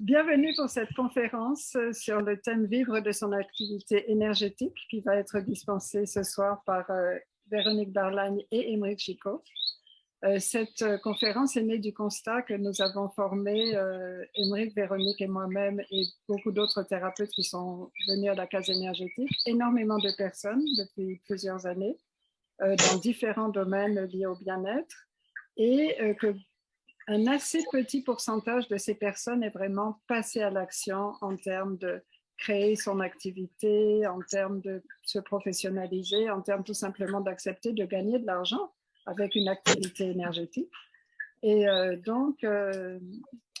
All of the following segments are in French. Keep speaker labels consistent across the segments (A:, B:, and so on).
A: Bienvenue pour cette conférence sur le thème Vivre de son activité énergétique qui va être dispensée ce soir par Véronique Barlagne et Émeric Chicot. Cette conférence est née du constat que nous avons formé, Émeric, Véronique et moi-même et beaucoup d'autres thérapeutes qui sont venus à la case énergétique, énormément de personnes depuis plusieurs années dans différents domaines liés au bien-être et que un assez petit pourcentage de ces personnes est vraiment passé à l'action en termes de créer son activité, en termes de se professionnaliser, en termes tout simplement d'accepter de gagner de l'argent avec une activité énergétique. Et donc,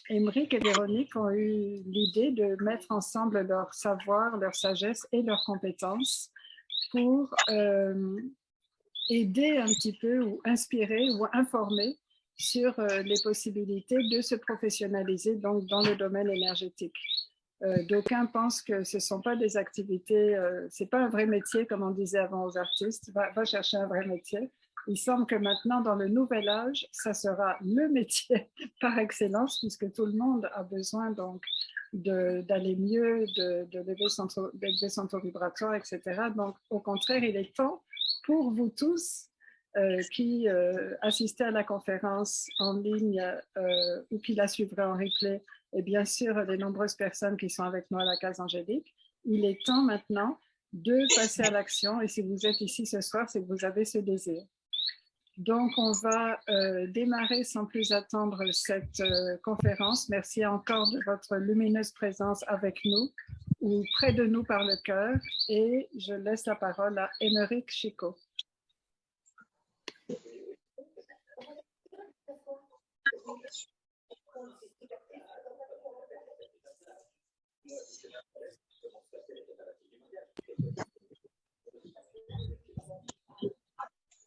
A: Émeric et Véronique ont eu l'idée de mettre ensemble leur savoir, leur sagesse et leurs compétences pour aider un petit peu ou inspirer ou informer sur les possibilités de se professionnaliser donc dans le domaine énergétique. D'aucuns pensent que ce ne sont pas des activités, ce n'est pas un vrai métier comme on disait avant aux artistes, va chercher un vrai métier. Il semble que maintenant, dans le nouvel âge, ça sera le métier par excellence puisque tout le monde a besoin donc d'aller mieux, d'élever son taux vibratoire, etc. Donc, au contraire, il est temps pour vous tous qui assistaient à la conférence en ligne ou qui la suivraient en replay, et bien sûr les nombreuses personnes qui sont avec nous à la case angélique, il est temps maintenant de passer à l'action. Et si vous êtes ici ce soir, c'est que vous avez ce désir. Donc, on va démarrer sans plus attendre cette conférence. Merci encore de votre lumineuse présence avec nous ou près de nous par le cœur. Et je laisse la parole à Émeric Chicot.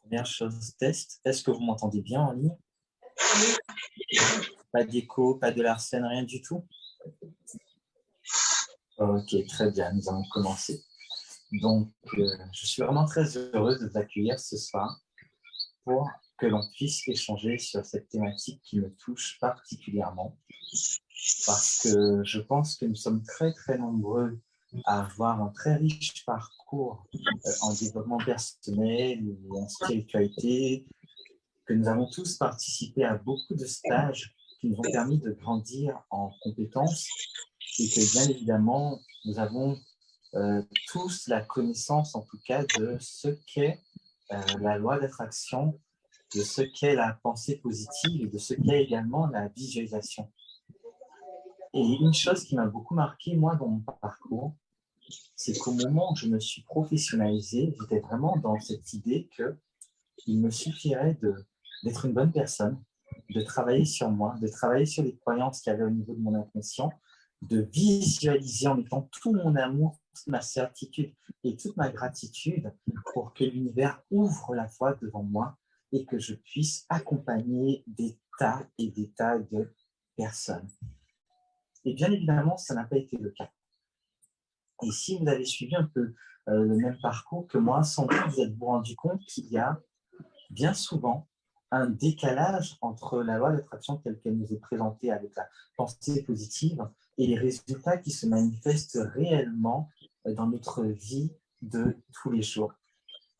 B: Première chose, test. Est-ce que vous m'entendez bien en ligne? Pas d'écho, pas de Larsen, rien du tout? Ok, très bien, nous allons commencer. Donc, je suis vraiment très heureuse de vous accueillir ce soir pour que l'on puisse échanger sur cette thématique qui me touche particulièrement. Parce que je pense que nous sommes très, très nombreux à avoir un très riche parcours en développement personnel et en spiritualité, que nous avons tous participé à beaucoup de stages qui nous ont permis de grandir en compétences et que bien évidemment, nous avons tous la connaissance en tout cas de ce qu'est la loi d'attraction, de ce qu'est la pensée positive et de ce qu'est également la visualisation. Et une chose qui m'a beaucoup marqué, moi, dans mon parcours, c'est qu'au moment où je me suis professionnalisé, j'étais vraiment dans cette idée qu'il me suffirait d'être une bonne personne, de travailler sur moi, de travailler sur les croyances qu'il y avait au niveau de mon inconscient, de visualiser en mettant tout mon amour, toute ma certitude et toute ma gratitude pour que l'univers ouvre la voie devant moi et que je puisse accompagner des tas et des tas de personnes. Et bien évidemment, ça n'a pas été le cas. Et si vous avez suivi un peu le même parcours que moi, sans doute vous êtes-vous rendu compte qu'il y a bien souvent un décalage entre la loi d'attraction telle qu'elle nous est présentée avec la pensée positive et les résultats qui se manifestent réellement dans notre vie de tous les jours.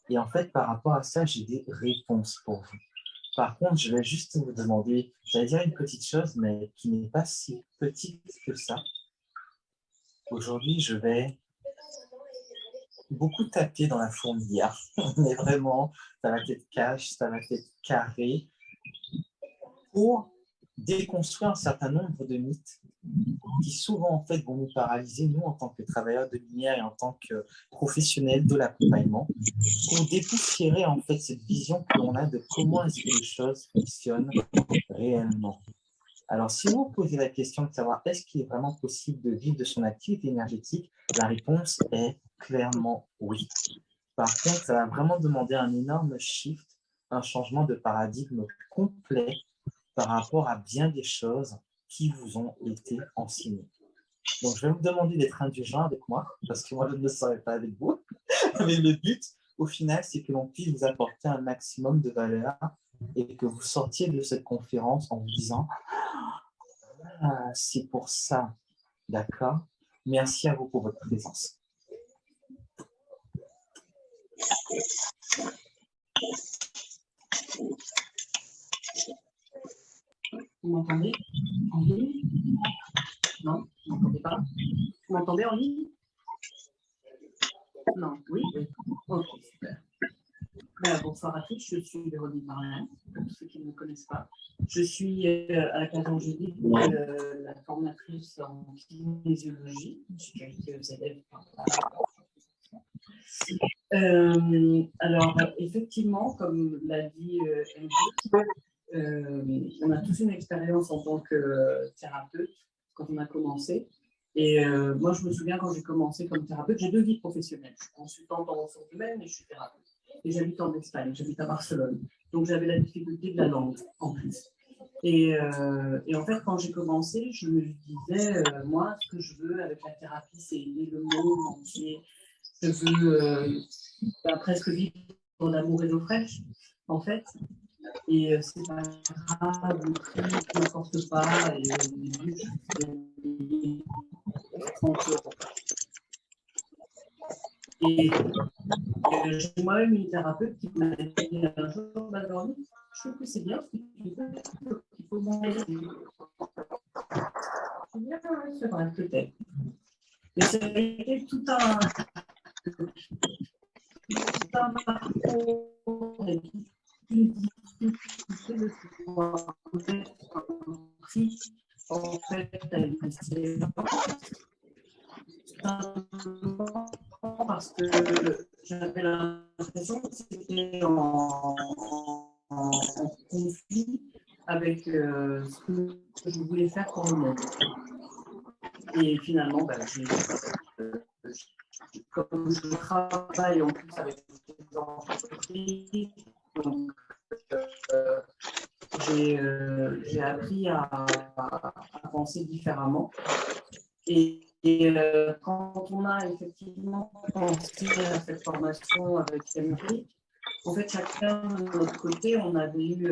B: Et en fait, par rapport à ça, j'ai des réponses pour vous. Par contre, je vais juste vous demander, j'allais dire une petite chose, mais qui n'est pas si petite que ça. Aujourd'hui, je vais beaucoup taper dans la fourmilière, mais vraiment, ça va être cash, ça va être carré, pour déconstruire un certain nombre de mythes qui souvent en fait vont nous paralyser, nous en tant que travailleurs de lumière et en tant que professionnels de l'accompagnement, pour dépoussiérer en fait cette vision que l'on a de comment est-ce que les choses fonctionnent réellement. Alors, si vous vous posez la question de savoir est-ce qu'il est vraiment possible de vivre de son activité énergétique, la réponse est clairement oui. Par contre, ça va vraiment demander un énorme shift, un changement de paradigme complet par rapport à bien des choses qui vous ont été enseignées. Donc, je vais vous demander d'être indulgent avec moi, parce que moi, je ne le serai pas avec vous. Mais le but, au final, c'est que l'on puisse vous apporter un maximum de valeur et que vous sortiez de cette conférence en vous disant c'est pour ça. D'accord. Merci à vous pour votre présence.
C: Vous m'entendez en ligne? Non, vous m'entendez pas? Vous m'entendez en ligne? Non, oui, oui. Ok, super. Bonsoir à tous, je suis Véronique Marianne, pour ceux qui ne me connaissent pas. Je suis à la case angélique, la formatrice en kinésiologie. J'ai quelques élèves par là. Alors, effectivement, comme l'a dit Henry, on a tous une expérience en tant que thérapeute quand on a commencé. Et moi, je me souviens quand j'ai commencé comme thérapeute, j'ai 2 vies professionnelles. Je suis consultante en ressources humaines, mais je suis thérapeute. Et j'habite en Espagne, j'habite à Barcelone. Donc, j'avais la difficulté de la langue en plus. Et en fait, quand j'ai commencé, je me disais, moi, ce que je veux avec la thérapie, c'est aider le monde entier. Je veux presque vivre d'amour et d'eau fraîche, en fait. Et c'est pas grave, le prix ne m'importe pas. Et au début, je faisais 30 €. Et j'ai moi-même une thérapeute qui m'a dit un jour, je trouve que c'est bien ce que tu fais, qu'il faut manger. C'est vrai, peut-être. Et ça a été tout un parcours et une difficulté de pouvoir connaître un prix en fait à une parce que j'avais l'impression que c'était en conflit avec ce que je voulais faire pour le monde. Et finalement, comme je travaille en plus avec des entreprises, donc j'ai appris à penser différemment. Et quand on a effectivement pensé à cette formation avec Henry, en fait, chacun de notre côté, on avait eu,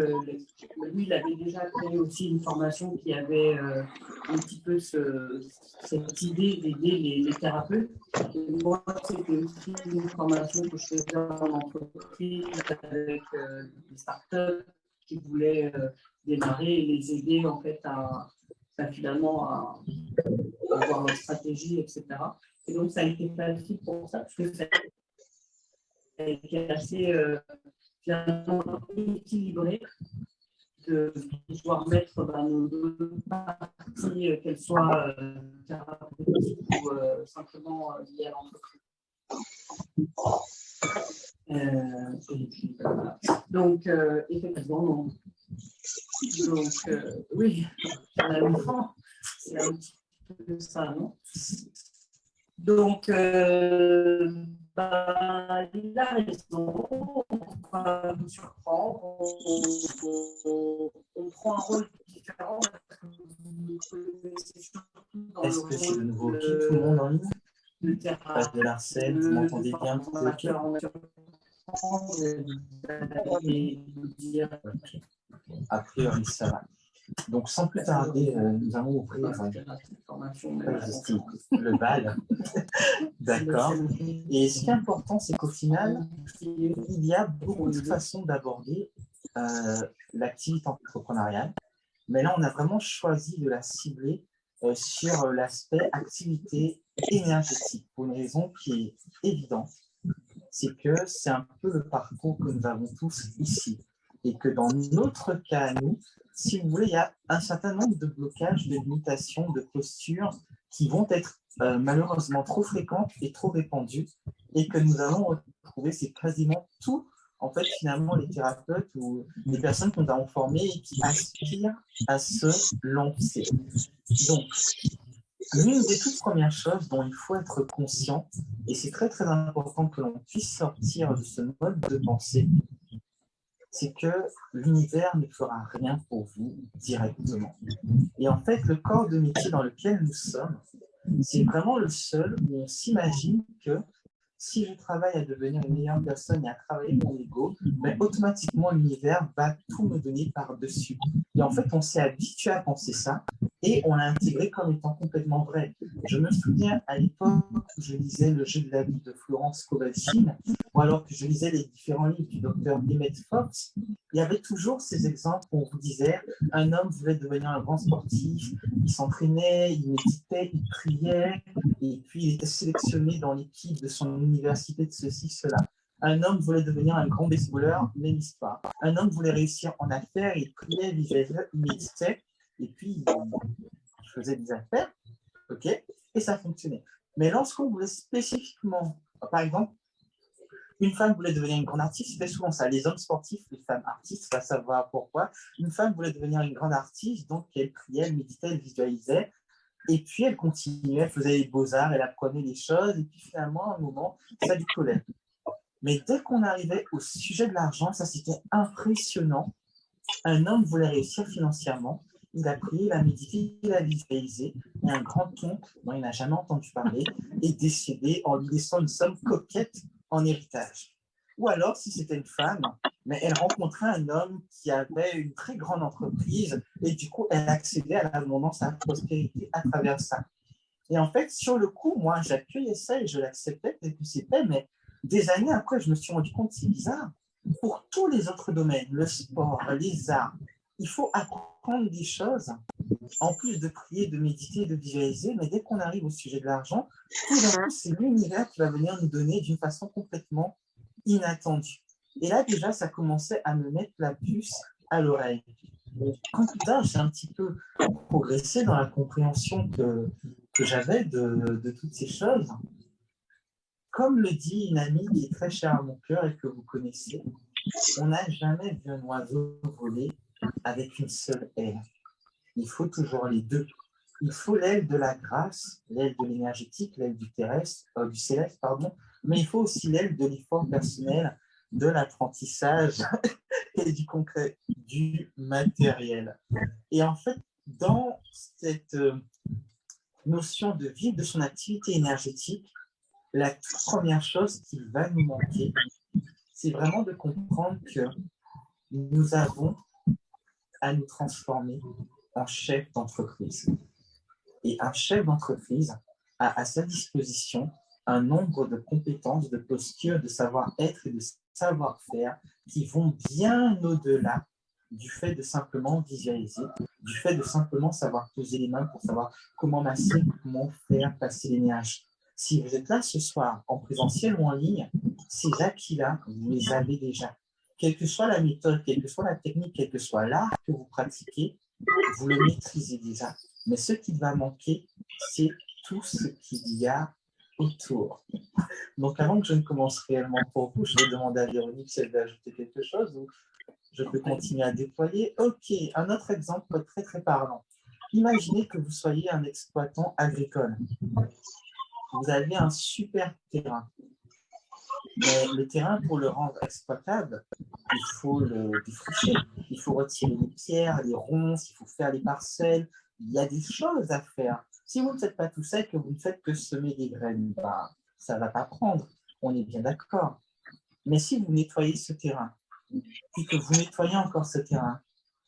C: lui, il avait déjà créé aussi une formation qui avait un petit peu cette idée d'aider les thérapeutes. Et moi, c'était aussi une formation que je faisais en entreprise avec des startups qui voulaient démarrer et les aider en fait à finalement à avoir leur stratégie, etc. Et donc, ça a été facile pour ça, parce que ça a été assez finalement équilibré de pouvoir mettre nos 2 parties, qu'elles soient thérapeutiques ou simplement liées à l'entreprise. Et puis, voilà. Donc, effectivement, oui, finalement, c'est un petit peu ça, non? Donc, il a raison, on va vous surprendre, on prend un rôle différent.
B: Est-ce que c'est de nouveau OK, tout le monde en ligne? Passe de l'Arcel, vous m'entendez bien, tout est OK? A priori, ça va. Donc, sans plus tarder, nous allons ouvrir le bal. D'accord. Et ce qui est important, c'est qu'au final, il y a beaucoup de façons d'aborder l'activité entrepreneuriale. Mais là, on a vraiment choisi de la cibler sur l'aspect activité énergétique, pour une raison qui est évidente. C'est que c'est un peu le parcours que nous avons tous ici. Et que dans notre cas, nous, si vous voulez, il y a un certain nombre de blocages, de limitations, de postures qui vont être malheureusement trop fréquentes et trop répandues et que nous allons retrouver, c'est quasiment tout, en fait, finalement, les thérapeutes ou les personnes que nous avons formées et qui aspirent à se lancer. Donc, l'une des toutes premières choses dont il faut être conscient, et c'est très très important que l'on puisse sortir de ce mode de pensée, c'est que l'univers ne fera rien pour vous directement. Et en fait, le corps de métier dans lequel nous sommes, c'est vraiment le seul où on s'imagine que si je travaille à devenir une meilleure personne et à travailler mon ego, ben, automatiquement l'univers va tout me donner par-dessus. Et en fait, on s'est habitué à penser ça, et on l'a intégré comme étant complètement vrai. Je me souviens à l'époque où je lisais Le jeu de la vie de Florence Kowalczyk, ou alors que je lisais les différents livres du docteur Emmett Fox, il y avait toujours ces exemples où on vous disait un homme voulait devenir un grand sportif, il s'entraînait, il méditait, il priait, et puis il était sélectionné dans l'équipe de son université de ceci, cela. Un homme voulait devenir un grand baseballeur, même histoire. Un homme voulait réussir en affaires, il priait, il méditait, et puis il faisait des affaires, ok, et ça fonctionnait. Mais lorsqu'on voulait spécifiquement, par exemple, une femme voulait devenir une grande artiste, c'était souvent ça. Les hommes sportifs, les femmes artistes, va savoir pourquoi. Une femme voulait devenir une grande artiste, donc elle priait, elle méditait, elle visualisait, et puis elle continuait, elle faisait les beaux-arts, elle apprenait les choses, et puis finalement, à un moment, ça lui collait. Mais dès qu'on arrivait au sujet de l'argent, ça c'était impressionnant. Un homme voulait réussir financièrement, il a prié, il a médité, il a visualisé, et un grand-oncle, dont il n'a jamais entendu parler, est décédé en lui laissant une somme coquette en héritage. Ou alors, si c'était une femme, mais elle rencontrait un homme qui avait une très grande entreprise, et du coup, elle accédait à l'abondance, à la prospérité à travers ça. Et en fait, sur le coup, moi, j'accueillais ça et je l'acceptais tel que c'était, mais des années après, je me suis rendu compte que c'est bizarre. Pour tous les autres domaines, le sport, les arts, il faut apprendre des choses, en plus de prier, de méditer, de visualiser, mais dès qu'on arrive au sujet de l'argent, tout d'un coup, c'est l'univers qui va venir nous donner d'une façon complètement inattendue. Et là, déjà, ça commençait à me mettre la puce à l'oreille. Quand plus tard, j'ai un petit peu progressé dans la compréhension que j'avais de toutes ces choses. Comme le dit une amie qui est très chère à mon cœur et que vous connaissez, on n'a jamais vu un oiseau voler avec une seule aile. Il faut toujours les deux. Il faut l'aile de la grâce, l'aile de l'énergétique, l'aile du terrestre, du céleste, pardon, mais il faut aussi l'aile de l'effort personnel, de l'apprentissage et du concret, du matériel. Et en fait, dans cette notion de vivre de son activité énergétique, la toute première chose qui va nous manquer, c'est vraiment de comprendre que nous avons à nous transformer en chef d'entreprise. Et un chef d'entreprise a à sa disposition un nombre de compétences, de postures, de savoir-être et de savoir-faire qui vont bien au-delà du fait de simplement visualiser, du fait de simplement savoir poser les mains pour savoir comment masser, comment faire passer l'énergie. Si vous êtes là ce soir, en présentiel ou en ligne, ces acquis-là, vous les avez déjà. Quelle que soit la méthode, quelle que soit la technique, quel que soit l'art que vous pratiquez, vous le maîtrisez déjà. Mais ce qui va manquer, c'est tout ce qu'il y a autour. Donc, avant que je ne commence réellement pour vous, je vais demander à Véronique si elle veut ajouter quelque chose ou je peux continuer à déployer. Ok, un autre exemple très très parlant. Imaginez que vous soyez un exploitant agricole. Vous avez un super terrain. Mais le terrain, pour le rendre exploitable, il faut le défricher. Il faut retirer les pierres, les ronces, il faut faire les parcelles. Il y a des choses à faire. Si vous ne faites pas tout ça et que vous ne faites que semer des graines, bah, ça ne va pas prendre. On est bien d'accord. Mais si vous nettoyez ce terrain, puis que vous nettoyez encore ce terrain,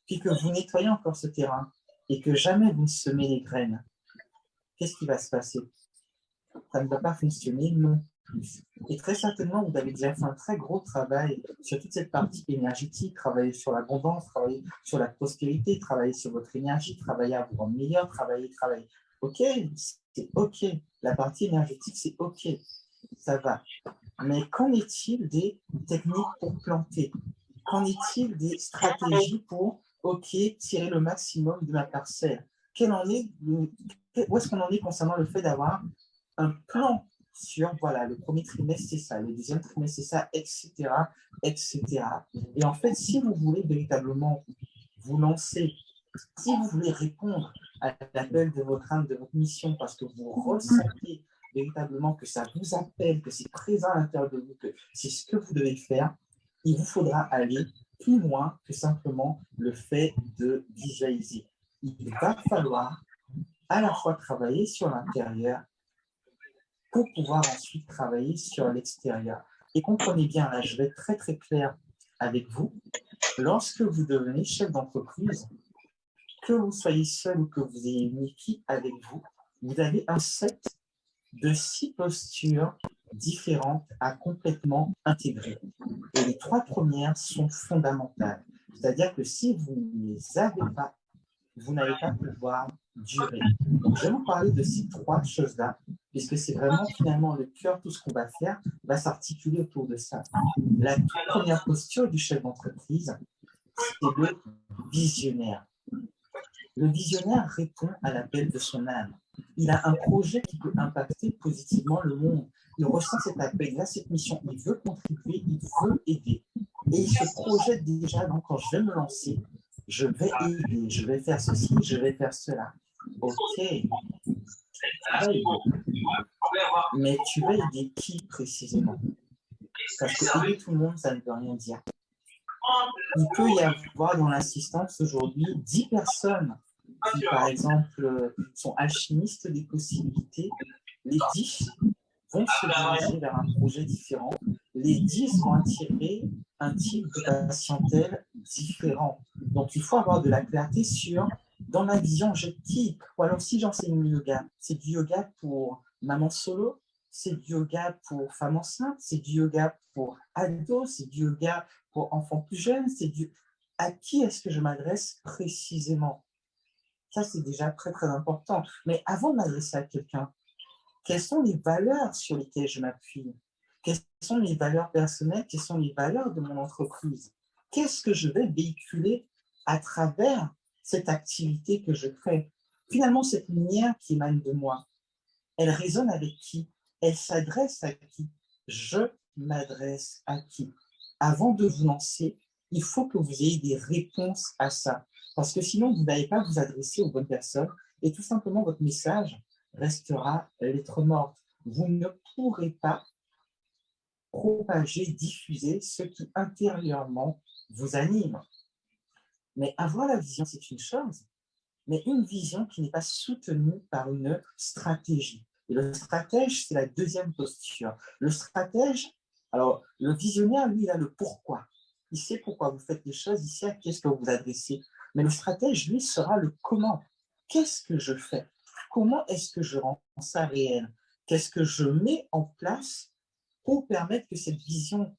B: puis que vous nettoyez encore ce terrain, et que jamais vous ne semez les graines, qu'est-ce qui va se passer? Ça ne va pas fonctionner non plus. Et très certainement, vous avez déjà fait un très gros travail sur toute cette partie énergétique, travailler sur l'abondance, travailler sur la prospérité, travailler sur votre énergie, travailler à vous rendre meilleur, travailler. Ok, c'est ok. La partie énergétique, c'est ok. Ça va. Mais qu'en est-il des techniques pour planter? Qu'en est-il des stratégies pour, ok, tirer le maximum de ma parcelle? Où est-ce qu'on en est concernant le fait d'avoir un plan sur, voilà, le premier trimestre, c'est ça, le deuxième trimestre, c'est ça, etc., etc. Et en fait, si vous voulez véritablement vous lancer, si vous voulez répondre à l'appel de votre âme, de votre mission, parce que vous ressentez véritablement que ça vous appelle, que c'est présent à l'intérieur de vous, que c'est ce que vous devez faire, il vous faudra aller plus loin que simplement le fait de visualiser. Il va falloir à la fois travailler sur l'intérieur pour pouvoir ensuite travailler sur l'extérieur. Et comprenez bien, là, je vais être très très clair avec vous. Lorsque vous devenez chef d'entreprise, que vous soyez seul ou que vous ayez une équipe avec vous, vous avez un set de 6 postures différentes à complètement intégrer. Et les 3 premières sont fondamentales. C'est-à-dire que si vous ne les avez pas, vous n'allez pas pouvoir durer. Donc, je vais vous parler de ces 3 choses-là, puisque c'est vraiment finalement le cœur, tout ce qu'on va faire va s'articuler autour de ça. La toute première posture du chef d'entreprise, c'est le visionnaire. Le visionnaire répond à l'appel de son âme. Il a un projet qui peut impacter positivement le monde. Il ressent cet appel, il a cette mission, il veut contribuer, il veut aider. Et il se projette déjà, donc quand je vais me lancer, je vais aider, je vais faire ceci, je vais faire cela. Ok, tu vas aider. Mais tu vas aider qui précisément? Parce que aider tout le monde, ça ne veut rien dire. Il peut y avoir dans l'assistance aujourd'hui 10 personnes qui, par exemple, sont alchimistes des possibilités. Les 10 vont se diriger vers un projet différent. Les 10 vont attirer un type de patientèle différent. Donc, il faut avoir de la clarté sur, dans ma vision, je type. Ou alors, si j'enseigne le yoga, c'est du yoga pour maman solo, c'est du yoga pour femme enceinte, c'est du yoga pour ados, c'est du yoga pour enfants plus jeunes, à qui est-ce que je m'adresse précisément? Ça, c'est déjà très, très important. Mais avant de m'adresser à quelqu'un, quelles sont les valeurs sur lesquelles je m'appuie? Quelles sont les valeurs personnelles? Quelles sont les valeurs de mon entreprise? Qu'est-ce que je vais véhiculer à travers cette activité que je crée? Finalement, cette lumière qui émane de moi, elle résonne avec qui? Elle s'adresse à qui? Je m'adresse à qui? Avant de vous lancer, il faut que vous ayez des réponses à ça. Parce que sinon, vous n'allez pas vous adresser aux bonnes personnes et tout simplement, votre message restera lettre morte. Vous ne pourrez pas propager, diffuser ce qui intérieurement vous anime. Mais avoir la vision, c'est une chose, mais une vision qui n'est pas soutenue par une stratégie. Et le stratège, c'est la deuxième posture. Le stratège, alors le visionnaire, lui, il a le pourquoi. Il sait pourquoi vous faites les choses, il sait à qui est-ce que vous vous adressez. Mais le stratège, lui, sera le comment. Qu'est-ce que je fais? Comment est-ce que je rends ça réel? Qu'est-ce que je mets en place pour permettre que cette vision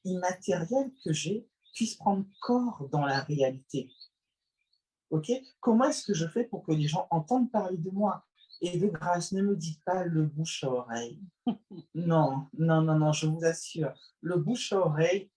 B: immatérielle que j'ai puisse prendre corps dans la réalité? Ok? Comment est-ce que je fais pour que les gens entendent parler de moi? Et de grâce, ne me dites pas le bouche à oreille. Non, non, non, non, je vous assure. Le bouche à oreille,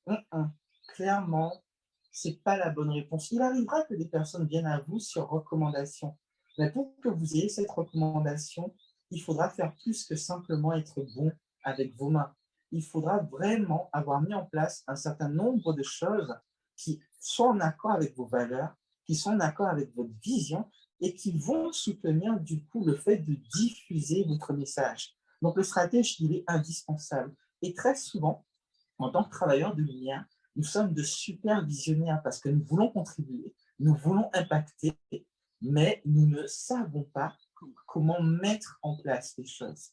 B: clairement, c'est pas la bonne réponse. Il arrivera que des personnes viennent à vous sur recommandation. Mais pour que vous ayez cette recommandation, il faudra faire plus que simplement être bon avec vos mains. Il faudra vraiment avoir mis en place un certain nombre de choses qui soient en accord avec vos valeurs, qui sont en accord avec votre vision et qui vont soutenir du coup le fait de diffuser votre message. Donc le stratège, il est indispensable. Et très souvent, en tant que travailleurs de lumière, nous sommes de super visionnaires parce que nous voulons contribuer, nous voulons impacter, mais nous ne savons pas comment mettre en place les choses.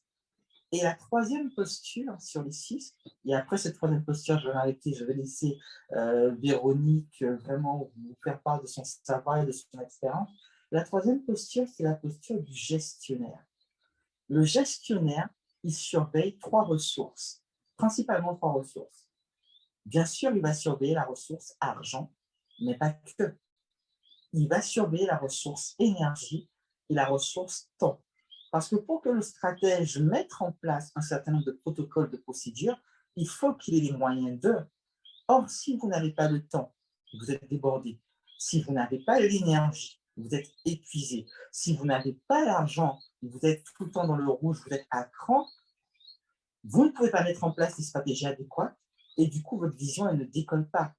B: Et la troisième posture sur les 6, et après cette troisième posture, je vais m'arrêter, je vais laisser Véronique vraiment vous faire part de son savoir et de son expérience. La troisième posture, c'est la posture du gestionnaire. Le gestionnaire, il surveille 3 ressources, principalement 3 ressources. Bien sûr, il va surveiller la ressource argent, mais pas que. Il va surveiller la ressource énergie et la ressource temps. Parce que pour que le stratège mette en place un certain nombre de protocoles, de procédures, il faut qu'il ait les moyens d'eux. Or, si vous n'avez pas le temps, vous êtes débordé. Si vous n'avez pas l'énergie, vous êtes épuisé. Si vous n'avez pas l'argent, vous êtes tout le temps dans le rouge, vous êtes à cran, vous ne pouvez pas mettre en place les stratégies adéquates et du coup, votre vision, elle ne décolle pas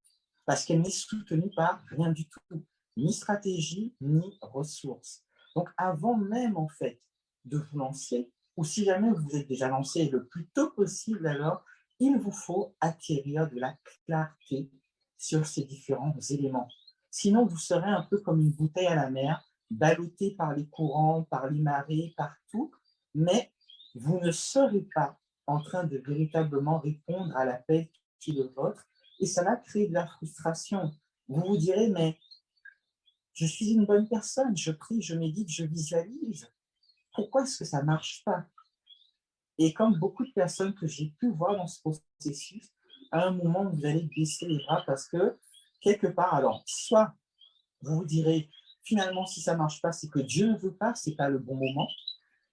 B: parce qu'elle n'est soutenue par rien du tout, ni stratégie, ni ressources. Donc, avant même, en fait, de vous lancer, ou si jamais vous êtes déjà lancé le plus tôt possible, alors, il vous faut acquérir de la clarté sur ces différents éléments. Sinon, vous serez un peu comme une bouteille à la mer, ballottée par les courants, par les marées, partout, mais vous ne serez pas en train de véritablement répondre à l'appel qui est le vôtre, et ça va créer de la frustration. Vous vous direz, mais Je suis une bonne personne, je prie, je médite, je visualise. Pourquoi est-ce que ça ne marche pas? Et comme beaucoup de personnes que j'ai pu voir dans ce processus, à un moment, vous allez baisser les bras parce que, quelque part, alors, soit vous vous direz, finalement, si ça ne marche pas, c'est que Dieu ne veut pas, ce n'est pas le bon moment,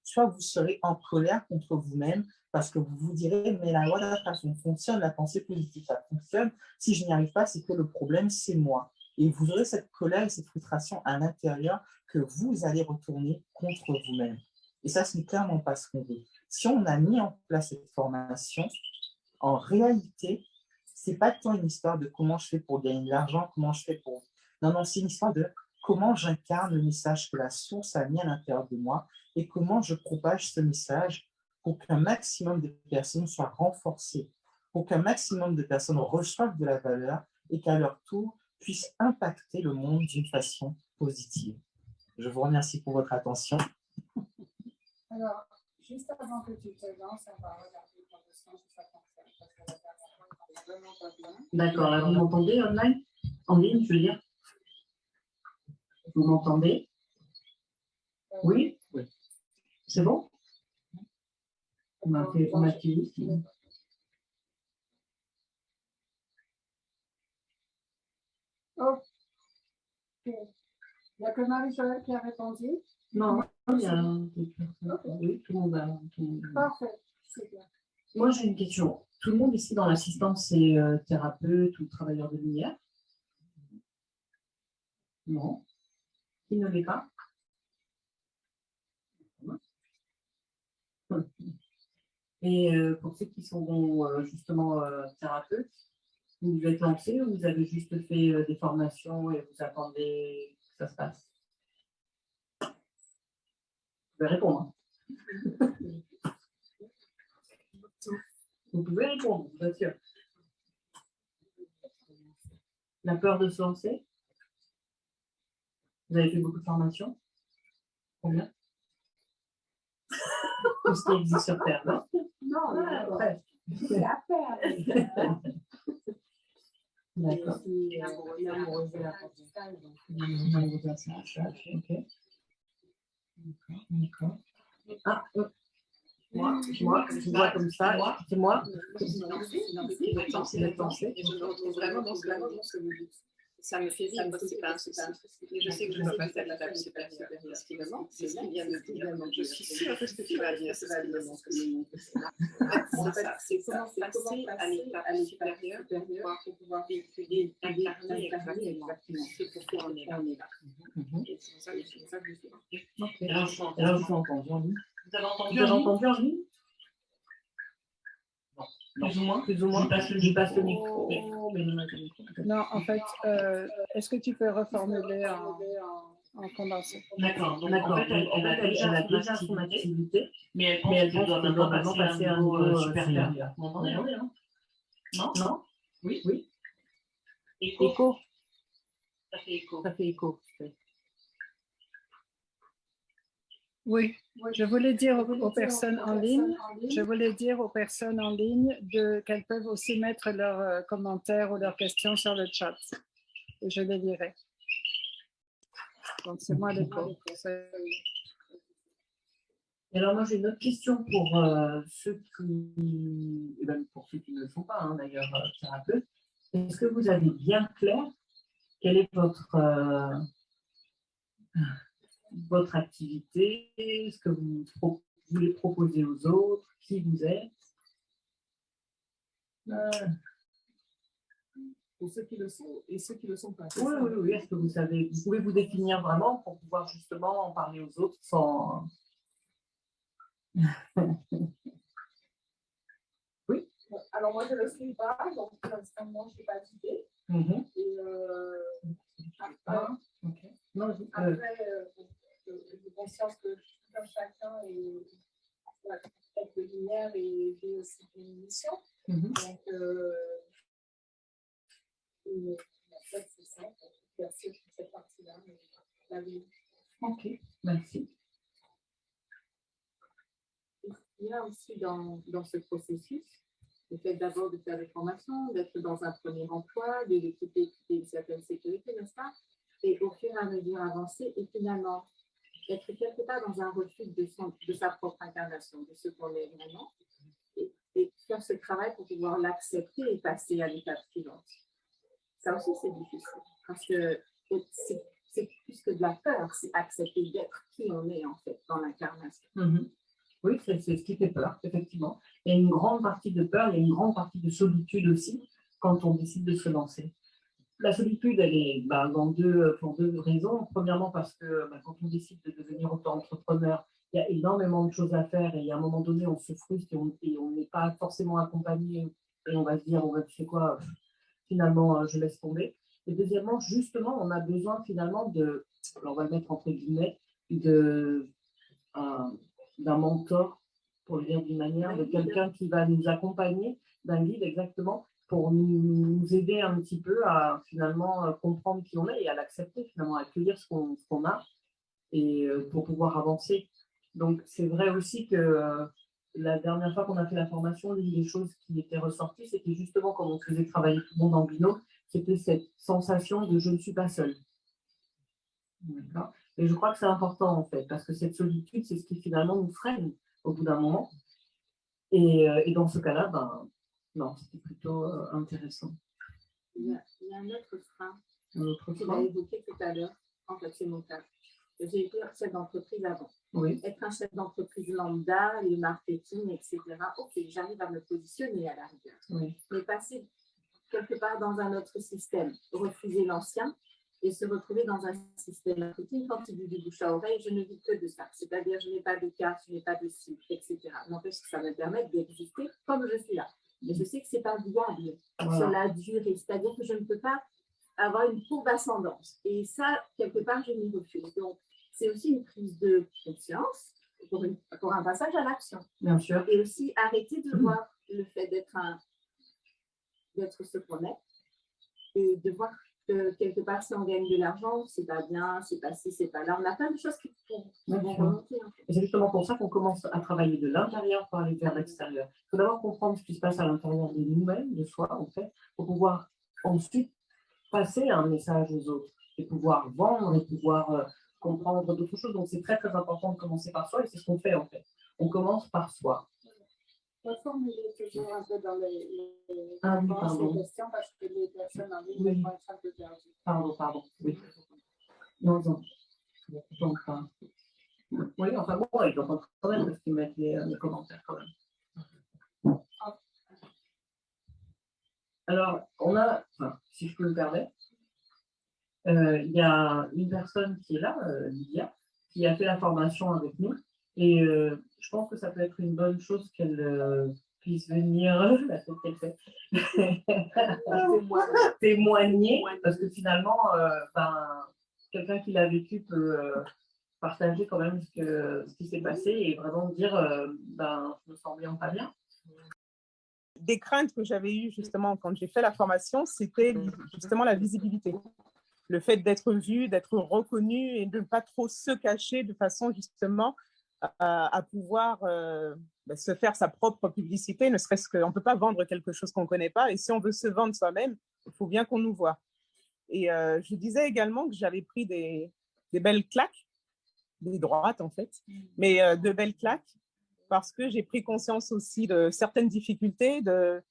B: soit vous serez en colère contre vous-même parce que vous vous direz, mais la loi de l'attraction fonctionne, la pensée positive, ça fonctionne. Si je n'y arrive pas, c'est que le problème, c'est moi. Et vous aurez cette colère et cette frustration à l'intérieur que vous allez retourner contre vous-même. Et ça, ce n'est clairement pas ce qu'on veut. Si on a mis en place cette formation, en réalité, ce n'est pas tant une histoire de comment je fais pour gagner de l'argent, comment je fais pour... Non, non, c'est une histoire de comment j'incarne le message que la source a mis à l'intérieur de moi et comment je propage ce message pour qu'un maximum de personnes soient renforcées, pour qu'un maximum de personnes reçoivent de la valeur et qu'à leur tour puissent impacter le monde d'une façon positive. Je vous remercie pour votre attention.
A: Alors, juste avant que tu te lances, on va regarder ton son si ça fonctionne, parce que la dernière fois, on n'avait vraiment pas bien.
C: D'accord, là, vous m'entendez online? En ligne, je veux dire? Vous m'entendez? Oui? Oui. C'est bon? On m'a fait ici.
A: Ok. Il n'y a que Marie-Joëlle qui a répondu?
C: Non, il y a des personnes. Okay. Oui, tout le monde a.
A: Parfait, c'est bien.
C: Moi, j'ai une question. Tout le monde ici dans l'assistance est thérapeute ou travailleur de lumière? Non. Qui ne l'est pas? Et pour ceux qui sont justement thérapeutes, vous vous êtes lancé ou vous avez juste fait des formations et vous attendez que ça se passe? Vous pouvez répondre. Vous pouvez répondre, bien sûr. La peur de se lancer? Vous avez fait beaucoup de formations? Combien? Tout ce qui existe sur Terre, non?
A: Non,
C: après.
A: C'est à faire.
C: D'accord.
A: L'amoureuse de l'apprentissage.
C: L'amoureuse de l'apprentissage, ok. D'accord. Ah, moi, je vois comme ça. C'est moi.
D: Qui me pensée. Et je me retrouve vraiment dans ce que vous dites. Ça me fait vivre, c'est pas un souci. Mais je sais que je ne peux pas faire l'étape supérieure. Ce qui me manque, c'est ce qu'il vient de dire. Donc, je suis sûre que ce que tu vas dire, c'est ce qui me manque aussi. En fait, c'est comment passer à l'étape supérieure pour pouvoir véhiculer, incarner exactement ce pourquoi on est là. Et c'est pour ça que je suis.
C: Alors, je vous entends en ligne. Vous avez entendu en ligne? Non. Plus ou moins. Je passe le micro.
A: Non, en fait, est-ce que tu peux reformuler en condensé?
C: D'accord. En fait, elle a déjà son activité, mais elle pense qu'elle doit maintenant passer à un niveau supérieur. Vous m'entendez? Non? Oui. Écho. Ça fait écho.
A: Oui, je voulais dire aux personnes en ligne, qu'elles peuvent aussi mettre leurs commentaires ou leurs questions sur le chat. Et je les lirai. Donc, c'est moi l'écho.
C: Alors, moi, j'ai une autre question pour ceux qui, et même pour ceux qui ne le sont pas, d'ailleurs, thérapeutes. Est-ce que vous avez bien clair quelle est votre activité, ce que vous voulez proposer aux autres, qui vous êtes?
D: Pour ceux qui le sont et ceux qui ne le sont pas.
C: Oui. Est-ce que vous pouvez vous définir vraiment pour pouvoir justement en parler aux autres sans... Oui.
D: Alors moi je ne le suis pas, donc pour l'instant moi je n'ai pas d'idée. Et après, j'ai conscience que comme chacun est tête de lumière et j'ai aussi une mission. Donc en fait c'est ça, merci pour cette partie-là, la vie.
C: Ok, merci.
D: Il y a aussi dans ce processus le fait d'abord de faire des formations, d'être dans un premier emploi, de quitter une certaine sécurité, n'est-ce pas?
E: et au fur et à mesure avancer et finalement être quelque part dans un refus de sa propre incarnation, de ce qu'on est vraiment, et faire ce travail pour pouvoir l'accepter et passer à l'étape suivante. Ça aussi, c'est difficile, parce que c'est plus que de la peur, c'est accepter d'être qui on est en fait dans l'incarnation.
C: Oui, c'est ce qui fait peur, effectivement. Il y a une grande partie de peur, il y a une grande partie de solitude aussi quand on décide de se lancer. La solitude, elle est pour deux raisons. Premièrement, parce que quand on décide de devenir auto-entrepreneur, il y a énormément de choses à faire et à un moment donné, on se frustre et on n'est pas forcément accompagné et on va se dire, tu sais quoi, finalement, je laisse tomber. Et deuxièmement, justement, on a besoin finalement on va le mettre entre guillemets, d'un mentor, pour le dire d'une manière, de quelqu'un qui va nous accompagner, d'un guide exactement, pour nous aider un petit peu à finalement comprendre qui on est et à l'accepter, finalement, à accueillir ce qu'on a et pour pouvoir avancer. Donc, c'est vrai aussi que la dernière fois qu'on a fait la formation, l'une des choses qui était ressortie, c'était justement comme on faisait travailler tout le monde en binôme, c'était cette sensation de je ne suis pas seule. D'accord. Et je crois que c'est important en fait, parce que cette solitude, c'est ce qui finalement nous freine au bout d'un moment. Et dans ce cas-là, non, c'était plutôt intéressant.
E: Il y a un autre frein que tu l'as évoqué tout à l'heure. En fait, c'est mon cas. J'ai été chef d'entreprise avant.
C: Oui.
E: Être un chef d'entreprise lambda, le marketing, etc. Ok, j'arrive à me positionner à la rigueur.
C: Oui.
E: Mais passer quelque part dans un autre système, refuser l'ancien et se retrouver dans un système marketing, quand il dit du bouche à oreille, je ne vis que de ça. C'est-à-dire, je n'ai pas de carte, je n'ai pas de site, etc. N'empêche que ça me permet d'exister comme je suis là. Mais je sais que ce n'est pas viable sur la durée. C'est-à-dire que je ne peux pas avoir une courbe ascendante. Et ça, quelque part, je m'y refuse. Donc, c'est aussi une prise de conscience pour un passage à l'action.
C: Bien sûr.
E: Et aussi arrêter de voir le fait d'être ce qu'on est et de voir que quelque part, si on gagne de l'argent, c'est pas bien, c'est pas ci, c'est pas là. On a plein de choses qui vont remonter. En fait.
C: Et c'est justement pour ça qu'on commence à travailler de l'intérieur pour aller vers l'extérieur. Il faut d'abord comprendre ce qui se passe à l'intérieur de nous-mêmes, de soi, en fait, pour pouvoir ensuite passer un message aux autres et pouvoir vendre et pouvoir comprendre d'autres choses. Donc, c'est très, très important de commencer par soi et c'est ce qu'on fait, en fait. On commence par soi.
E: Reformuler toujours un peu dans les questions parce que les personnes en ligne vont être un peu perdues.
C: Pardon. Oui. Non. Enfin, oui, enfin bon, ils entendent quand même parce qu'ils mettent les commentaires quand même. Alors, on a, si je peux me permettre, il y a une personne qui est là, Lydia, qui a fait la formation avec nous. Et je pense que ça peut être une bonne chose qu'elle puisse venir témoigner, parce que finalement, quelqu'un qui l'a vécu peut partager quand même ce qui s'est passé et vraiment dire je me sens bien, pas bien.
F: Des craintes que j'avais eues justement quand j'ai fait la formation, c'était justement la visibilité. Le fait d'être vu, d'être reconnu et de ne pas trop se cacher de façon justement à pouvoir se faire sa propre publicité, ne serait-ce qu'on ne peut pas vendre quelque chose qu'on ne connaît pas. Et si on veut se vendre soi-même, il faut bien qu'on nous voit. Et je disais également que j'avais pris des belles claques, des droites en fait, mais de belles claques, parce que j'ai pris conscience aussi de certaines difficultés, de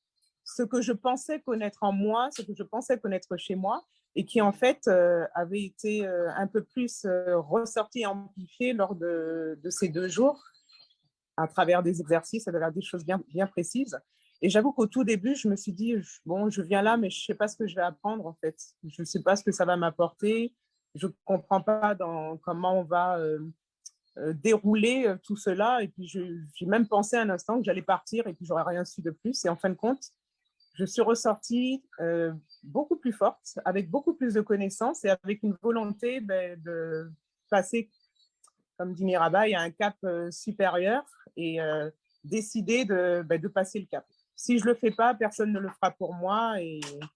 F: ce que je pensais connaître en moi, ce que je pensais connaître chez moi, et qui en fait avait été un peu plus ressorti et amplifié lors de ces 2 jours, à travers des exercices, à travers des choses bien précises. Et j'avoue qu'au tout début, je me suis dit, bon, je viens là, mais je ne sais pas ce que je vais apprendre en fait. Je ne sais pas ce que ça va m'apporter. Je ne comprends pas comment on va dérouler tout cela. Et puis, j'ai même pensé un instant que j'allais partir et que je n'aurais rien su de plus. Et en fin de compte, je suis ressortie beaucoup plus forte, avec beaucoup plus de connaissances et avec une volonté de passer, comme dit Mirabai, à un cap supérieur et décider de passer le cap. Si je ne le fais pas, personne ne le fera pour moi et il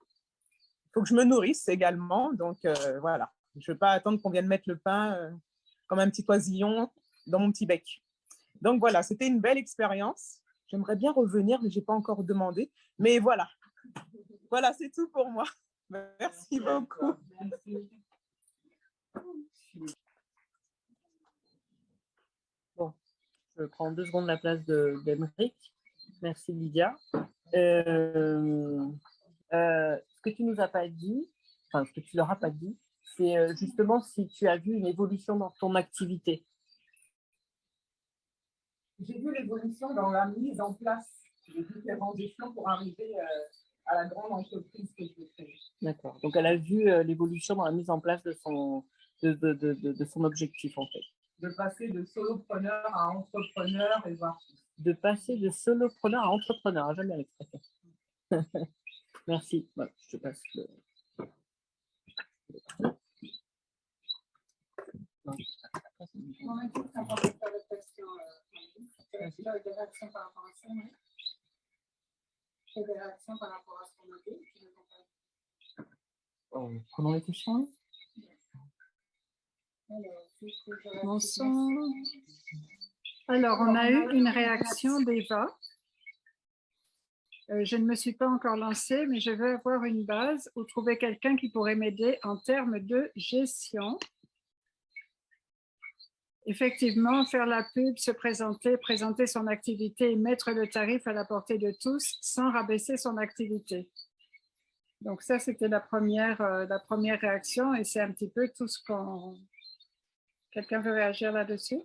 F: faut que je me nourrisse également. Donc, voilà, je ne vais pas attendre qu'on vienne mettre le pain comme un petit oisillon dans mon petit bec. Donc, voilà, c'était une belle expérience. J'aimerais bien revenir, mais je n'ai pas encore demandé. Mais voilà. Voilà, c'est tout pour moi. Merci beaucoup.
G: Bon, je prends 2 secondes la place d'Emeric. Merci Lydia. Ce que tu nous as pas dit, enfin ce que tu leur as pas dit, c'est justement si tu as vu une évolution dans ton activité.
F: J'ai vu l'évolution dans la mise en place des différents échelons pour arriver à la grande entreprise que je veux créer.
G: D'accord. Donc, elle a vu l'évolution dans la mise en place de son objectif, en fait.
F: De passer de solopreneur à entrepreneur et voir.
G: De passer de solopreneur à entrepreneur. J'aime bien l'expression. Merci. Voilà, je te passe le...
A: On a dit qu'on va faire la question. Tu as des réactions par rapport à ça, oui? Tu as des réactions par rapport à ce qu'on a dit?
G: Prenons les questions.
A: Alors, on a eu une réaction d'Eva. Je ne me suis pas encore lancée, mais je veux avoir une base ou trouver quelqu'un qui pourrait m'aider en termes de gestion. Effectivement, faire la pub, se présenter, présenter son activité et mettre le tarif à la portée de tous sans rabaisser son activité. Donc ça, c'était la première réaction et c'est un petit peu tout ce qu'on... Quelqu'un veut réagir là-dessus?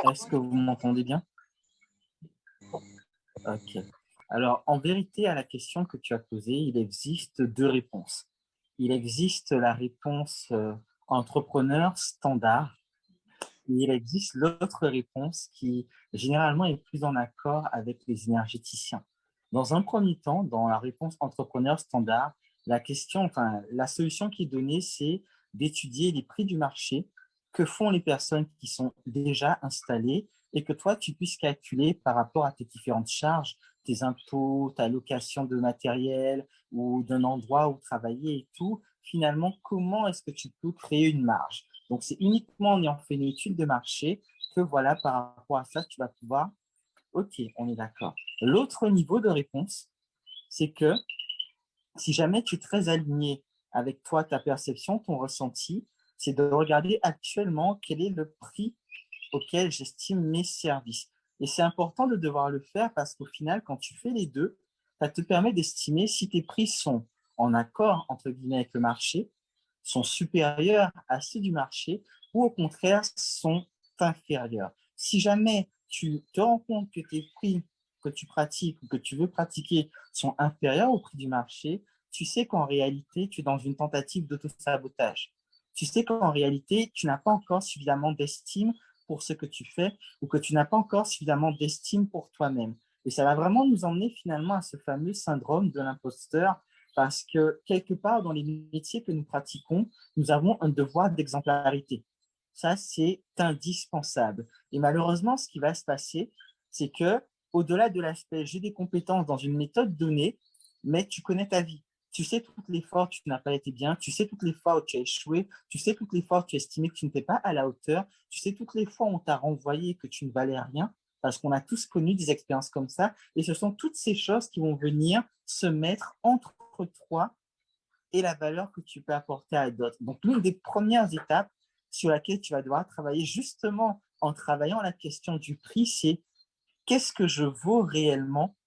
B: Est-ce que vous m'entendez bien? Ok. Alors, en vérité, à la question que tu as posée, il existe 2 réponses. Il existe la réponse entrepreneur standard et il existe l'autre réponse qui, généralement, est plus en accord avec les énergéticiens. Dans un premier temps, dans la réponse entrepreneur standard, la solution qui est donnée, c'est d'étudier les prix du marché que font les personnes qui sont déjà installées et que toi, tu puisses calculer par rapport à tes différentes charges, tes impôts, ta location de matériel ou d'un endroit où travailler et tout, finalement, comment est-ce que tu peux créer une marge? Donc, c'est uniquement en ayant fait une étude de marché que voilà, par rapport à ça, tu vas pouvoir, ok, on est d'accord. L'autre niveau de réponse, c'est que si jamais tu es très aligné avec toi, ta perception, ton ressenti, c'est de regarder actuellement quel est le prix auquel j'estime mes services. Et c'est important de devoir le faire parce qu'au final, quand tu fais les deux, ça te permet d'estimer si tes prix sont en accord, entre guillemets, avec le marché, sont supérieurs à ceux du marché ou au contraire sont inférieurs. Si jamais tu te rends compte que tes prix que tu pratiques ou que tu veux pratiquer sont inférieurs au prix du marché, tu sais qu'en réalité, tu es dans une tentative d'auto-sabotage. Tu sais qu'en réalité, tu n'as pas encore suffisamment d'estime pour ce que tu fais ou que tu n'as pas encore suffisamment d'estime pour toi-même. Et ça va vraiment nous emmener finalement à ce fameux syndrome de l'imposteur parce que quelque part dans les métiers que nous pratiquons, nous avons un devoir d'exemplarité. Ça, c'est indispensable. Et malheureusement, ce qui va se passer, c'est que au-delà de l'aspect j'ai des compétences dans une méthode donnée, mais tu connais ta vie. Tu sais toutes les fois où tu n'as pas été bien, tu sais toutes les fois où tu as échoué, tu sais toutes les fois où tu as estimé que tu n'étais pas à la hauteur, tu sais toutes les fois où on t'a renvoyé que tu ne valais rien, parce qu'on a tous connu des expériences comme ça, et ce sont toutes ces choses qui vont venir se mettre entre toi et la valeur que tu peux apporter à d'autres. Donc, l'une des premières étapes sur laquelle tu vas devoir travailler, justement en travaillant la question du prix, c'est qu'est-ce que je vaux réellement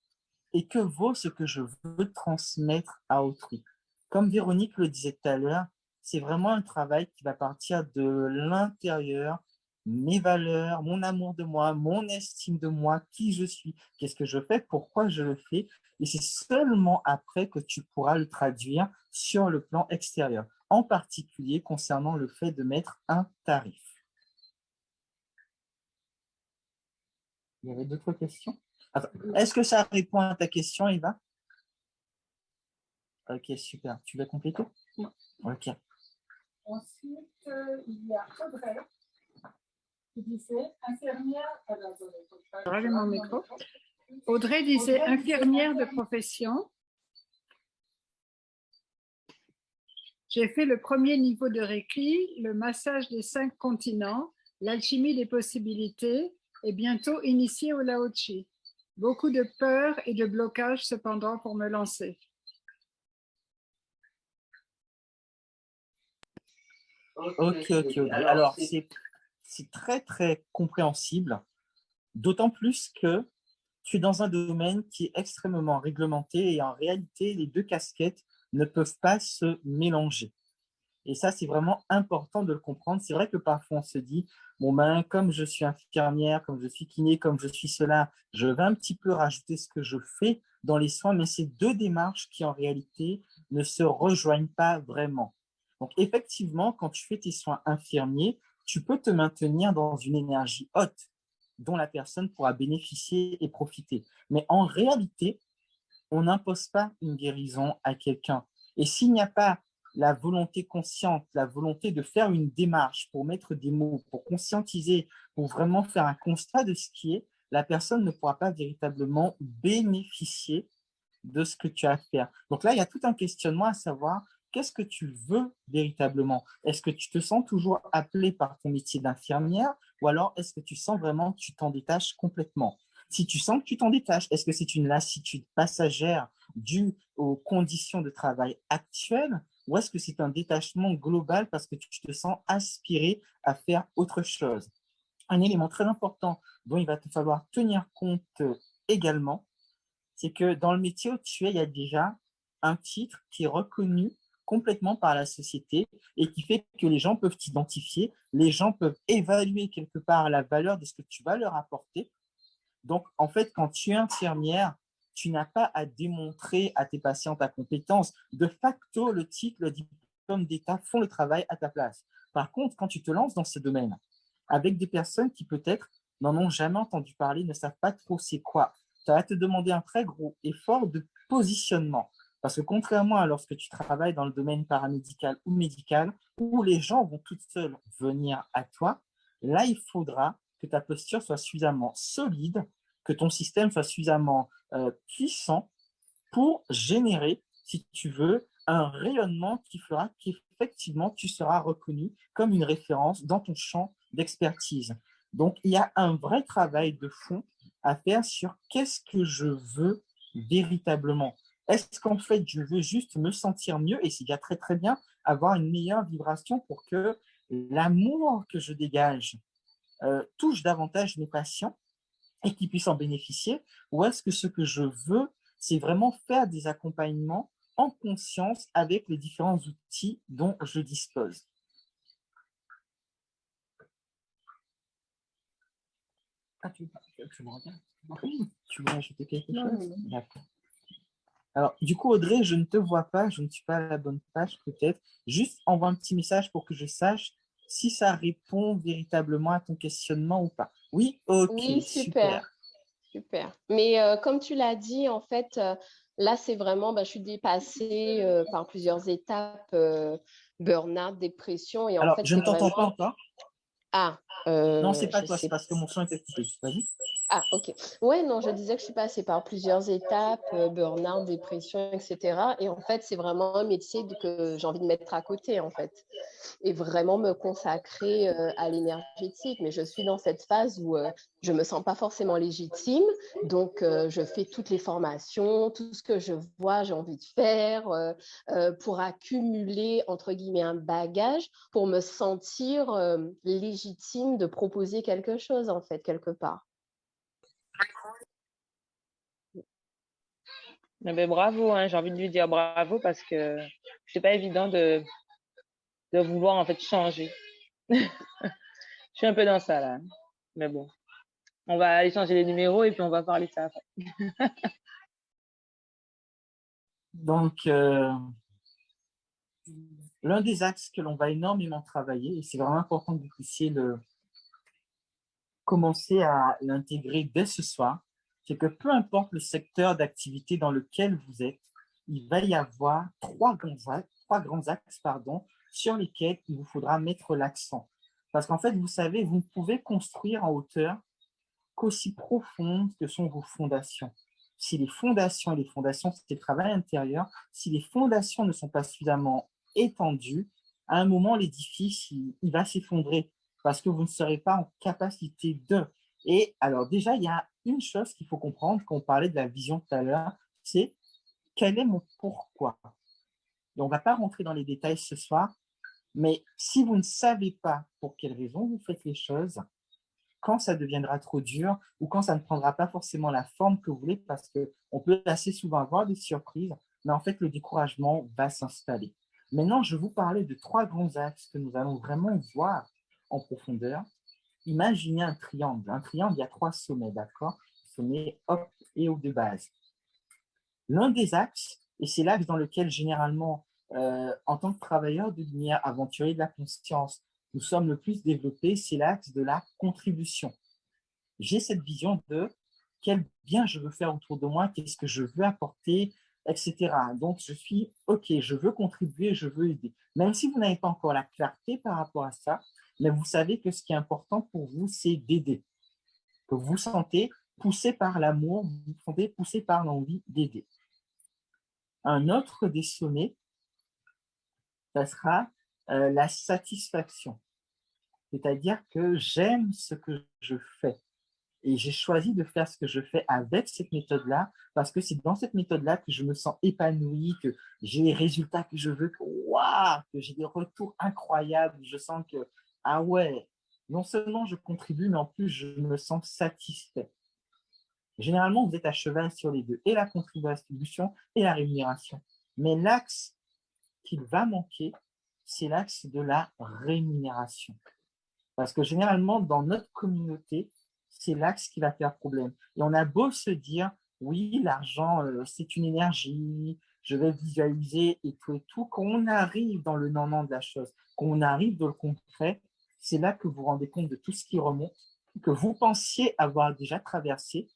B: et que vaut ce que je veux transmettre à autrui. Comme Véronique le disait tout à l'heure, c'est vraiment un travail qui va partir de l'intérieur, mes valeurs, mon amour de moi, mon estime de moi, qui je suis, qu'est-ce que je fais, pourquoi je le fais. Et c'est seulement après que tu pourras le traduire sur le plan extérieur, en particulier concernant le fait de mettre un tarif. Il y avait d'autres questions? Est-ce que ça répond à ta question, Eva? Ok, super. Tu veux compléter?
A: Oui.
B: Ok.
A: Ensuite, il y a Audrey qui disait infirmière. J'ai mon micro. Audrey disait infirmière de profession. J'ai fait le premier niveau de Reiki, le massage des 5 continents, l'alchimie des possibilités et bientôt initiée au Lao Chi. Beaucoup de peur et de blocage cependant pour me lancer.
B: Ok. Alors, c'est très, très compréhensible, d'autant plus que tu es dans un domaine qui est extrêmement réglementé et en réalité, les deux casquettes ne peuvent pas se mélanger. Et ça, c'est vraiment important de le comprendre. C'est vrai que parfois, on se dit, bon, ben, comme je suis infirmière, comme je suis kiné, comme je suis cela, je vais un petit peu rajouter ce que je fais dans les soins, mais c'est deux démarches qui, en réalité, ne se rejoignent pas vraiment. Donc, effectivement, quand tu fais tes soins infirmiers, tu peux te maintenir dans une énergie haute dont la personne pourra bénéficier et profiter. Mais en réalité, on n'impose pas une guérison à quelqu'un. Et s'il n'y a pas la volonté consciente, la volonté de faire une démarche pour mettre des mots, pour conscientiser, pour vraiment faire un constat de ce qui est, la personne ne pourra pas véritablement bénéficier de ce que tu as à faire. Donc là, il y a tout un questionnement à savoir qu'est-ce que tu veux véritablement? Est-ce que tu te sens toujours appelé par ton métier d'infirmière ou alors est-ce que tu sens vraiment que tu t'en détaches complètement? Si tu sens que tu t'en détaches, est-ce que c'est une lassitude passagère due aux conditions de travail actuelles ou est-ce que c'est un détachement global parce que tu te sens aspiré à faire autre chose? Un élément très important dont il va te falloir tenir compte également, c'est que dans le métier où tu es, il y a déjà un titre qui est reconnu complètement par la société et qui fait que les gens peuvent t'identifier, les gens peuvent évaluer quelque part la valeur de ce que tu vas leur apporter. Donc, en fait, quand tu es infirmière, tu n'as pas à démontrer à tes patients ta compétence. De facto, le titre, le diplôme d'État font le travail à ta place. Par contre, quand tu te lances dans ce domaine, avec des personnes qui peut-être n'en ont jamais entendu parler, ne savent pas trop c'est quoi, ça va te demander un très gros effort de positionnement. Parce que contrairement à lorsque tu travailles dans le domaine paramédical ou médical, où les gens vont toutes seules venir à toi, là, il faudra que ta posture soit suffisamment solide, que ton système soit suffisamment puissant pour générer, si tu veux, un rayonnement qui fera qu'effectivement, tu seras reconnu comme une référence dans ton champ d'expertise. Donc, il y a un vrai travail de fond à faire sur qu'est-ce que je veux véritablement. Est-ce qu'en fait, je veux juste me sentir mieux, et c'est déjà très, très bien, avoir une meilleure vibration pour que l'amour que je dégage touche davantage mes patients et qu'ils puissent en bénéficier, ou est-ce que ce que je veux, c'est vraiment faire des accompagnements en conscience avec les différents outils dont je dispose? Ah, tu me regardes? Tu veux ajouter quelque chose? D'accord. Alors, du coup, Audrey, je ne te vois pas, je ne suis pas à la bonne page peut-être. Juste envoie un petit message pour que je sache si ça répond véritablement à ton questionnement ou pas. Oui, ok,
H: Oui, super. Mais comme tu l'as dit, en fait, là, c'est vraiment, je suis dépassée par plusieurs étapes, burn-out, dépression, et en
B: Alors,
H: fait,
B: je ne
H: c'est
B: t'entends
H: vraiment…
B: pas encore.
H: Ah,
B: Non, c'est pas
H: je
B: toi, c'est
H: sais.
B: parce que mon son était coupé. Vas-y.
H: Ah, ok. Ouais, non, je disais que je suis passée par plusieurs étapes, burn-out, dépression, etc. Et en fait, c'est vraiment un métier que j'ai envie de mettre à côté, en fait, et vraiment me consacrer à l'énergétique. Mais je suis dans cette phase où je ne me sens pas forcément légitime. Donc, je fais toutes les formations, tout ce que je vois, j'ai envie de faire pour accumuler, entre guillemets, un bagage pour me sentir légitime de proposer quelque chose, en fait, quelque part.
I: Eh ben, bravo, hein, j'ai envie de lui dire bravo parce que c'est pas évident de vouloir en fait changer. Je suis un peu dans ça là, mais bon, on va échanger les numéros et puis on va parler de ça après.
B: Donc, l'un des axes que l'on va énormément travailler, et c'est vraiment important que vous puissiez commencer à l'intégrer dès ce soir, c'est que peu importe le secteur d'activité dans lequel vous êtes, il va y avoir trois grands axes sur lesquels il vous faudra mettre l'accent. Parce qu'en fait, vous savez, vous ne pouvez construire en hauteur qu'aussi profondes que sont vos fondations. Si les fondations, c'est le travail intérieur, si les fondations ne sont pas suffisamment étendues, à un moment, l'édifice, il va s'effondrer parce que vous ne serez pas en capacité de.
J: Et alors déjà, il y a une chose qu'il faut comprendre quand on parlait de la vision tout à l'heure, c'est quel est mon pourquoi. Et on ne va pas rentrer dans les détails ce soir, mais si vous ne savez pas pour quelle raison vous faites les choses, quand ça deviendra trop dur ou quand ça ne prendra pas forcément la forme que vous voulez, parce qu'on peut assez souvent avoir des surprises, mais en fait, le découragement va s'installer. Maintenant, je vais vous parler de 3 grands axes que nous allons vraiment voir en profondeur. Imaginez un triangle. Un triangle, il y a 3 sommets, d'accord? Sommet haut et haut de base. L'un des axes, et c'est l'axe dans lequel généralement, en tant que travailleur de lumière, aventurier de la conscience, nous sommes le plus développés, c'est l'axe de la contribution. J'ai cette vision de quel bien je veux faire autour de moi, qu'est-ce que je veux apporter, etc. Donc, je suis, OK, je veux contribuer, je veux aider. Même si vous n'avez pas encore la clarté par rapport à ça, mais vous savez que ce qui est important pour vous, c'est d'aider. Que vous vous sentez poussé par l'amour, vous vous sentez poussé par l'envie d'aider. Un autre des sommets, ça sera la satisfaction. C'est-à-dire que j'aime ce que je fais. Et j'ai choisi de faire ce que je fais avec cette méthode-là, parce que c'est dans cette méthode-là que je me sens épanoui, que j'ai les résultats que je veux, que j'ai des retours incroyables. Je sens que, ah ouais, non seulement je contribue, mais en plus je me sens satisfait. Généralement, vous êtes à cheval sur les deux, et la contribution et la rémunération. Mais l'axe qu'il va manquer, c'est l'axe de la rémunération. Parce que généralement, dans notre communauté, c'est l'axe qui va faire problème. Et on a beau se dire, oui, l'argent, c'est une énergie, je vais visualiser et tout. Quand on arrive dans le non-non de la chose, quand on arrive dans le concret, c'est là que vous vous rendez compte de tout ce qui remonte, que vous pensiez avoir déjà traversé,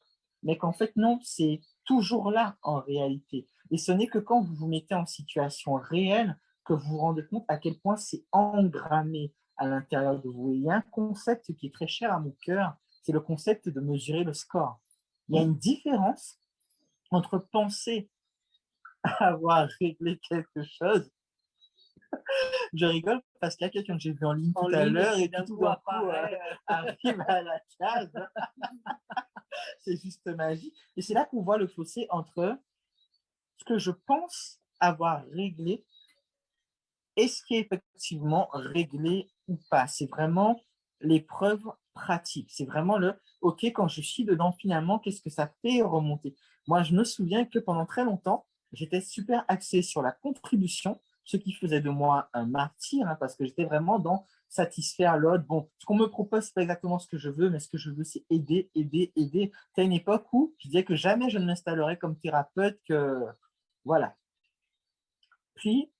J: mais qu'en fait, non, c'est toujours là en réalité. Et ce n'est que quand vous vous mettez en situation réelle que vous vous rendez compte à quel point c'est engrammé à l'intérieur de vous. Et il y a un concept qui est très cher à mon cœur, c'est le concept de mesurer le score. Il y a une différence entre penser avoir réglé quelque chose. Je rigole parce qu'il y a quelqu'un que j'ai vu en ligne tout à l'heure et qui tout d'un coup arrive à la case. C'est juste magique. Et c'est là qu'on voit le fossé entre ce que je pense avoir réglé et ce qui est effectivement réglé ou pas. C'est vraiment l'épreuve pratique. C'est vraiment le « OK, quand je suis dedans, finalement, qu'est-ce que ça fait remonter ?» Moi, je me souviens que pendant très longtemps, j'étais super axé sur la contribution, ce qui faisait de moi un martyr, parce que j'étais vraiment dans satisfaire l'autre. Bon, ce qu'on me propose, ce n'est pas exactement ce que je veux, mais ce que je veux, c'est aider, aider, aider. C'est une époque où je disais que jamais je ne m'installerais comme thérapeute, que voilà. Puis,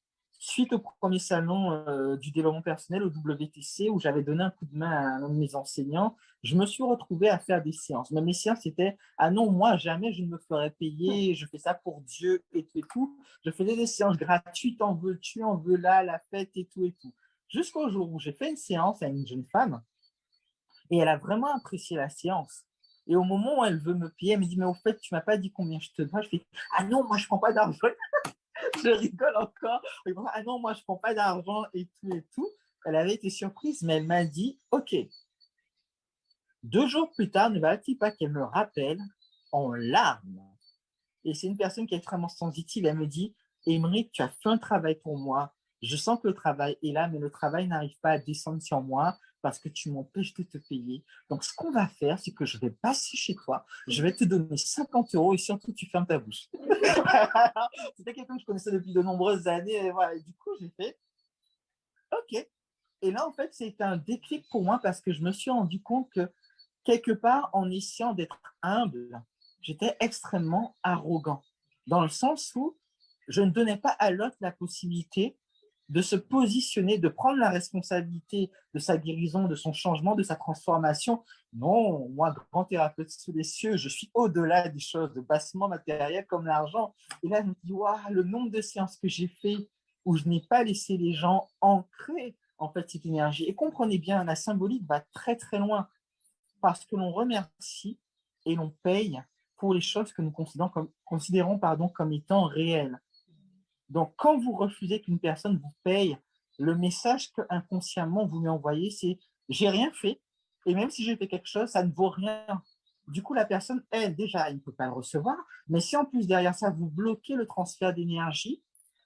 J: suite au premier salon du développement personnel, au WTC, où j'avais donné un coup de main à un de mes enseignants, je me suis retrouvé à faire des séances. Même les séances, c'était « Ah non, moi, jamais je ne me ferais payer, je fais ça pour Dieu et tout et tout. » Je faisais des séances gratuites, en veux-tu, en veux là, la fête et tout et tout. Jusqu'au jour où j'ai fait une séance à une jeune femme et elle a vraiment apprécié la séance. Et au moment où elle veut me payer, elle me dit « Mais au fait, tu ne m'as pas dit combien je te dois. » Je fais « Ah non, moi, je ne prends pas d'argent. » Je rigole encore. Ah non, moi, je ne prends pas d'argent et tout et tout. Elle avait été surprise, mais elle m'a dit, OK. 2 jours plus tard, ne va-t-il pas qu'elle me rappelle en larmes? Et c'est une personne qui est extrêmement sensitive. Elle me dit, Émeric, tu as fait un travail pour moi. Je sens que le travail est là, mais le travail n'arrive pas à descendre sur moi parce que tu m'empêches de te payer. Donc, ce qu'on va faire, c'est que je vais passer chez toi, je vais te donner 50 € et surtout, tu fermes ta bouche. C'était quelqu'un que je connaissais depuis de nombreuses années. Et voilà. Et du coup, j'ai fait OK. Et là, en fait, c'était un déclic pour moi parce que je me suis rendu compte que quelque part, en essayant d'être humble, j'étais extrêmement arrogant. Dans le sens où je ne donnais pas à l'autre la possibilité de se positionner, de prendre la responsabilité de sa guérison, de son changement, de sa transformation. Non, moi, grand thérapeute sous les cieux, je suis au-delà des choses de bassement matériel comme l'argent. Et là, je me dis, waouh, le nombre de séances que j'ai fait où je n'ai pas laissé les gens ancrer en fait cette énergie. Et comprenez bien, la symbolique va très très loin parce que l'on remercie et l'on paye pour les choses que nous considérons comme étant réelles. Donc, quand vous refusez qu'une personne vous paye, le message qu'inconsciemment vous lui envoyez, c'est « j'ai rien fait Et même si j'ai fait quelque chose, ça ne vaut rien. Du coup, la personne, elle, déjà, elle ne peut pas le recevoir. Mais si en plus, derrière ça, vous bloquez le transfert d'énergie,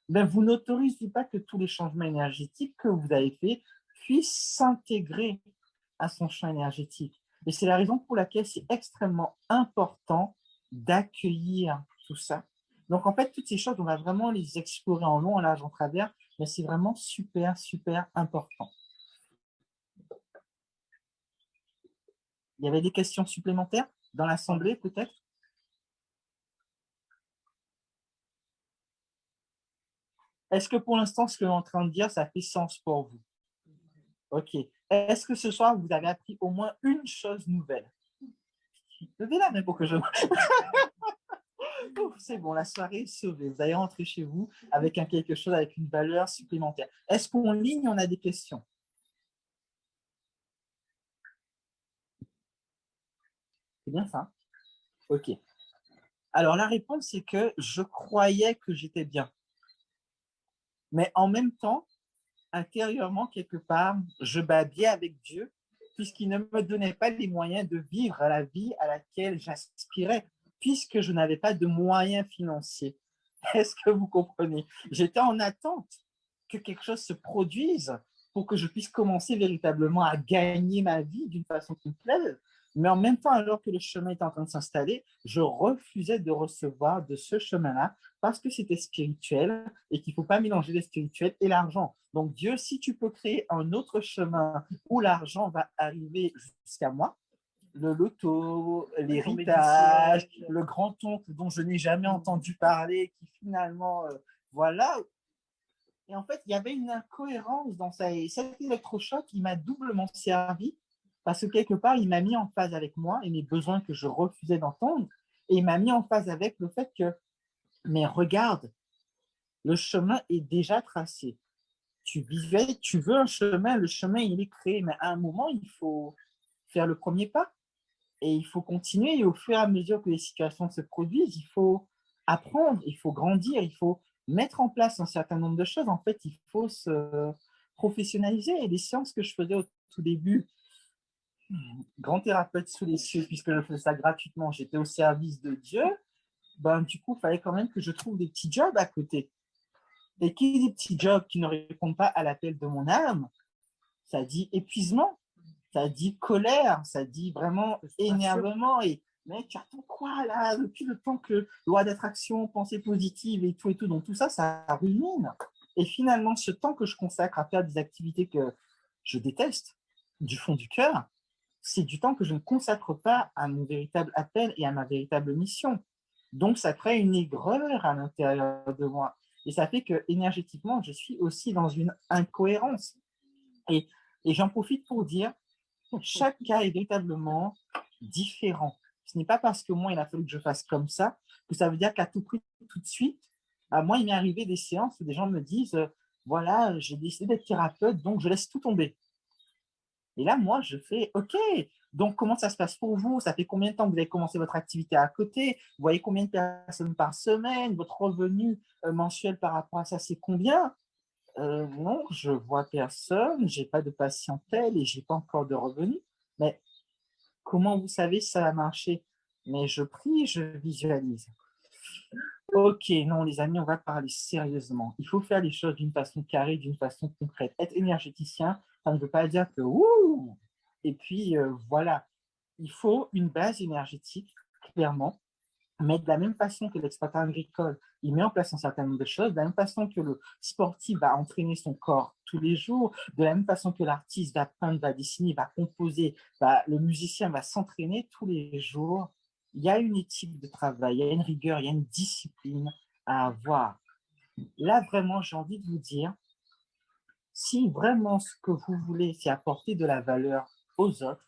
J: ben, vous n'autorisez pas que tous les changements énergétiques que vous avez faits puissent s'intégrer à son champ énergétique. Et c'est la raison pour laquelle c'est extrêmement important d'accueillir tout ça. Donc, en fait, toutes ces choses, on va vraiment les explorer en long, en large, en travers, mais c'est vraiment super, super important. Il y avait des questions supplémentaires dans l'Assemblée, peut-être? Est-ce que pour l'instant, ce que l'on est en train de dire, ça fait sens pour vous? OK. Est-ce que ce soir, vous avez appris au moins une chose nouvelle? Levez la main pour que je... C'est bon, la soirée est sauvée. Vous allez rentrer chez vous avec quelque chose, avec une valeur supplémentaire. Est-ce qu'en ligne, on a des questions? C'est bien ça? OK. Alors, la réponse, c'est que je croyais que j'étais bien. Mais en même temps, intérieurement, quelque part, je babillais avec Dieu puisqu'il ne me donnait pas les moyens de vivre la vie à laquelle j'aspirais, puisque je n'avais pas de moyens financiers. Est-ce que vous comprenez? J'étais en attente que quelque chose se produise pour que je puisse commencer véritablement à gagner ma vie d'une façon qui me plaise. Mais en même temps, alors que le chemin était en train de s'installer, je refusais de recevoir de ce chemin-là parce que c'était spirituel et qu'il ne faut pas mélanger le spirituel et l'argent. Donc Dieu, si tu peux créer un autre chemin où l'argent va arriver jusqu'à moi, le loto, l'héritage, le grand-oncle dont je n'ai jamais entendu parler, qui finalement, voilà. Et en fait, il y avait une incohérence dans ça. Et cet électrochoc, il m'a doublement servi parce que quelque part, il m'a mis en phase avec moi et mes besoins que je refusais d'entendre. Et il m'a mis en phase avec le fait que, mais regarde, le chemin est déjà tracé. Tu visualises, tu veux un chemin, le chemin, il est créé. Mais à un moment, il faut faire le premier pas. Et il faut continuer. Et au fur et à mesure que les situations se produisent, il faut apprendre, il faut grandir, il faut mettre en place un certain nombre de choses. En fait, il faut se professionnaliser. Et les séances que je faisais au tout début, grand thérapeute sous les cieux, puisque je faisais ça gratuitement, j'étais au service de Dieu, ben, du coup, il fallait quand même que je trouve des petits jobs à côté. Et qui dit des petits jobs qui ne répondent pas à l'appel de mon âme, ça dit épuisement, ça dit colère, ça dit vraiment énervement. Et mais tu attends quoi là? Depuis le temps que loi d'attraction, pensée positive et tout, donc tout ça, ça ruine. Et finalement, ce temps que je consacre à faire des activités que je déteste du fond du cœur, c'est du temps que je ne consacre pas à mon véritable appel et à ma véritable mission. Donc, ça crée une aigreur à l'intérieur de moi. Et ça fait que énergétiquement, je suis aussi dans une incohérence. Et j'en profite pour dire, chaque cas est véritablement différent. Ce n'est pas parce que moi, il a fallu que je fasse comme ça, que ça veut dire qu'à tout prix, tout de suite, à moi, il m'est arrivé des séances où des gens me disent, voilà, j'ai décidé d'être thérapeute, donc je laisse tout tomber. Et là, moi, je fais, OK, donc comment ça se passe pour vous? Ça fait combien de temps que vous avez commencé votre activité à côté? Vous voyez combien de personnes par semaine? Votre revenu mensuel par rapport à ça, c'est combien? Non, je vois personne, j'ai pas de patientèle et j'ai pas encore de revenus. Mais comment vous savez si ça va marcher? Mais je prie, je visualise. Ok, non, les amis, on va parler sérieusement. Il faut faire les choses d'une façon carrée, d'une façon concrète. Être énergéticien, ça ne veut pas dire que ouh. Et puis voilà, il faut une base énergétique, clairement. Mais de la même façon que l'exploitant agricole, il met en place un certain nombre de choses, de la même façon que le sportif va entraîner son corps tous les jours, de la même façon que l'artiste va peindre, va dessiner, va composer, le musicien va s'entraîner tous les jours, il y a une éthique de travail, il y a une rigueur, il y a une discipline à avoir. Là, vraiment, j'ai envie de vous dire, si vraiment ce que vous voulez, c'est apporter de la valeur aux autres,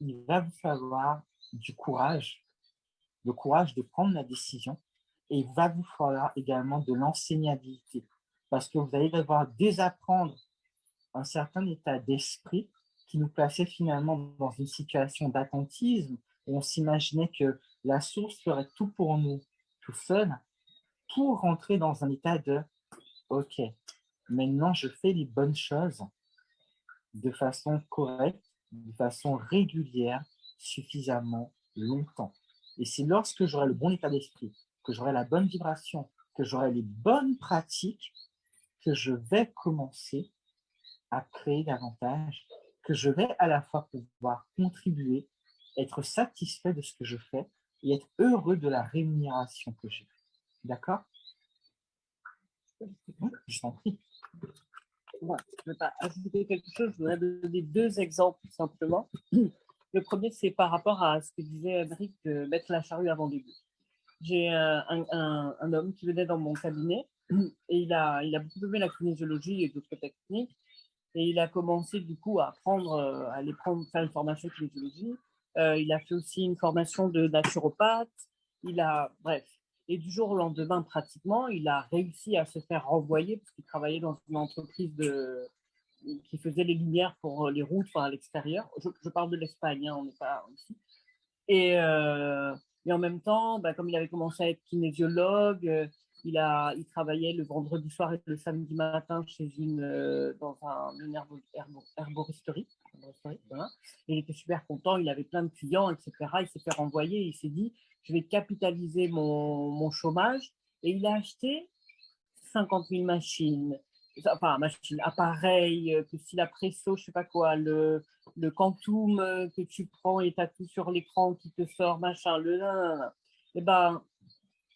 J: il va vous falloir du courage, le courage de prendre la décision, et il va vous falloir également de l'enseignabilité, parce que vous allez devoir désapprendre un certain état d'esprit qui nous plaçait finalement dans une situation d'attentisme, où on s'imaginait que la source ferait tout pour nous tout seul, pour rentrer dans un état de « Ok, maintenant je fais les bonnes choses de façon correcte, de façon régulière, suffisamment longtemps. Et c'est lorsque j'aurai le bon état d'esprit, que j'aurai la bonne vibration, que j'aurai les bonnes pratiques, que je vais commencer à créer davantage, que je vais à la fois pouvoir contribuer, être satisfait de ce que je fais et être heureux de la rémunération que j'ai. D'accord? Je t'en prie.
G: Moi, je ne vais pas ajouter quelque chose, je voudrais donner 2 exemples simplement. Le premier, c'est par rapport à ce que disait Henrik, de mettre la charrue avant les bœufs. J'ai un homme qui venait dans mon cabinet et il a beaucoup aimé la kinésiologie et d'autres techniques. Et il a commencé du coup à faire une formation de kinésiologie. Il a fait aussi une formation de naturopathe. Bref. Et du jour au lendemain, pratiquement, il a réussi à se faire renvoyer parce qu'il travaillait dans une entreprise qui faisait les lumières pour les routes, à l'extérieur. Je parle de l'Espagne, hein, on n'est pas ici. Et en même temps, comme il avait commencé à être kinésiologue, il travaillait le vendredi soir et le samedi matin dans une herboristerie. Voilà. Il était super content, il avait plein de clients, etc. Il s'est fait renvoyer et il s'est dit, je vais capitaliser mon chômage. Et il a acheté 50 000 machines, appareils, que si la presso, je ne sais pas quoi, le quantum que tu prends et tu as tout sur l'écran qui te sort, machin, et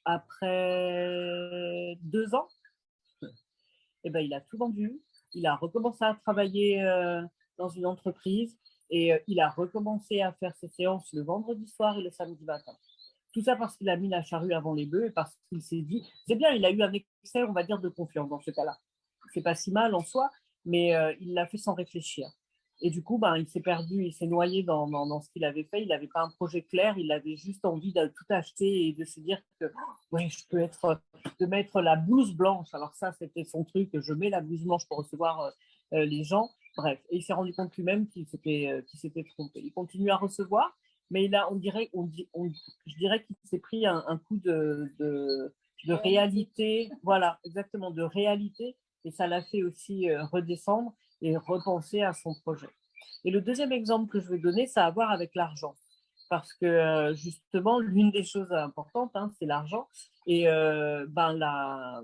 G: après 2 ans, il a tout vendu. Il a recommencé à travailler dans une entreprise et il a recommencé à faire ses séances le vendredi soir et le samedi matin. Tout ça parce qu'il a mis la charrue avant les bœufs et parce qu'il s'est dit, c'est bien, il a eu un excès, on va dire, de confiance dans ce cas-là. C'est pas si mal en soi, mais il l'a fait sans réfléchir. Et du coup, il s'est perdu, il s'est noyé dans ce qu'il avait fait. Il n'avait pas un projet clair, il avait juste envie de tout acheter et de se dire que ouais, de mettre la blouse blanche. Alors ça, c'était son truc, je mets la blouse blanche pour recevoir les gens. Bref, et il s'est rendu compte lui-même qu'il s'était trompé. Il continue à recevoir, mais je dirais qu'il s'est pris un coup de réalité. Voilà, exactement, de réalité. Et ça l'a fait aussi redescendre et repenser à son projet. Et le deuxième exemple que je vais donner, ça a à voir avec l'argent. Parce que justement, l'une des choses importantes, hein, c'est l'argent. Et ma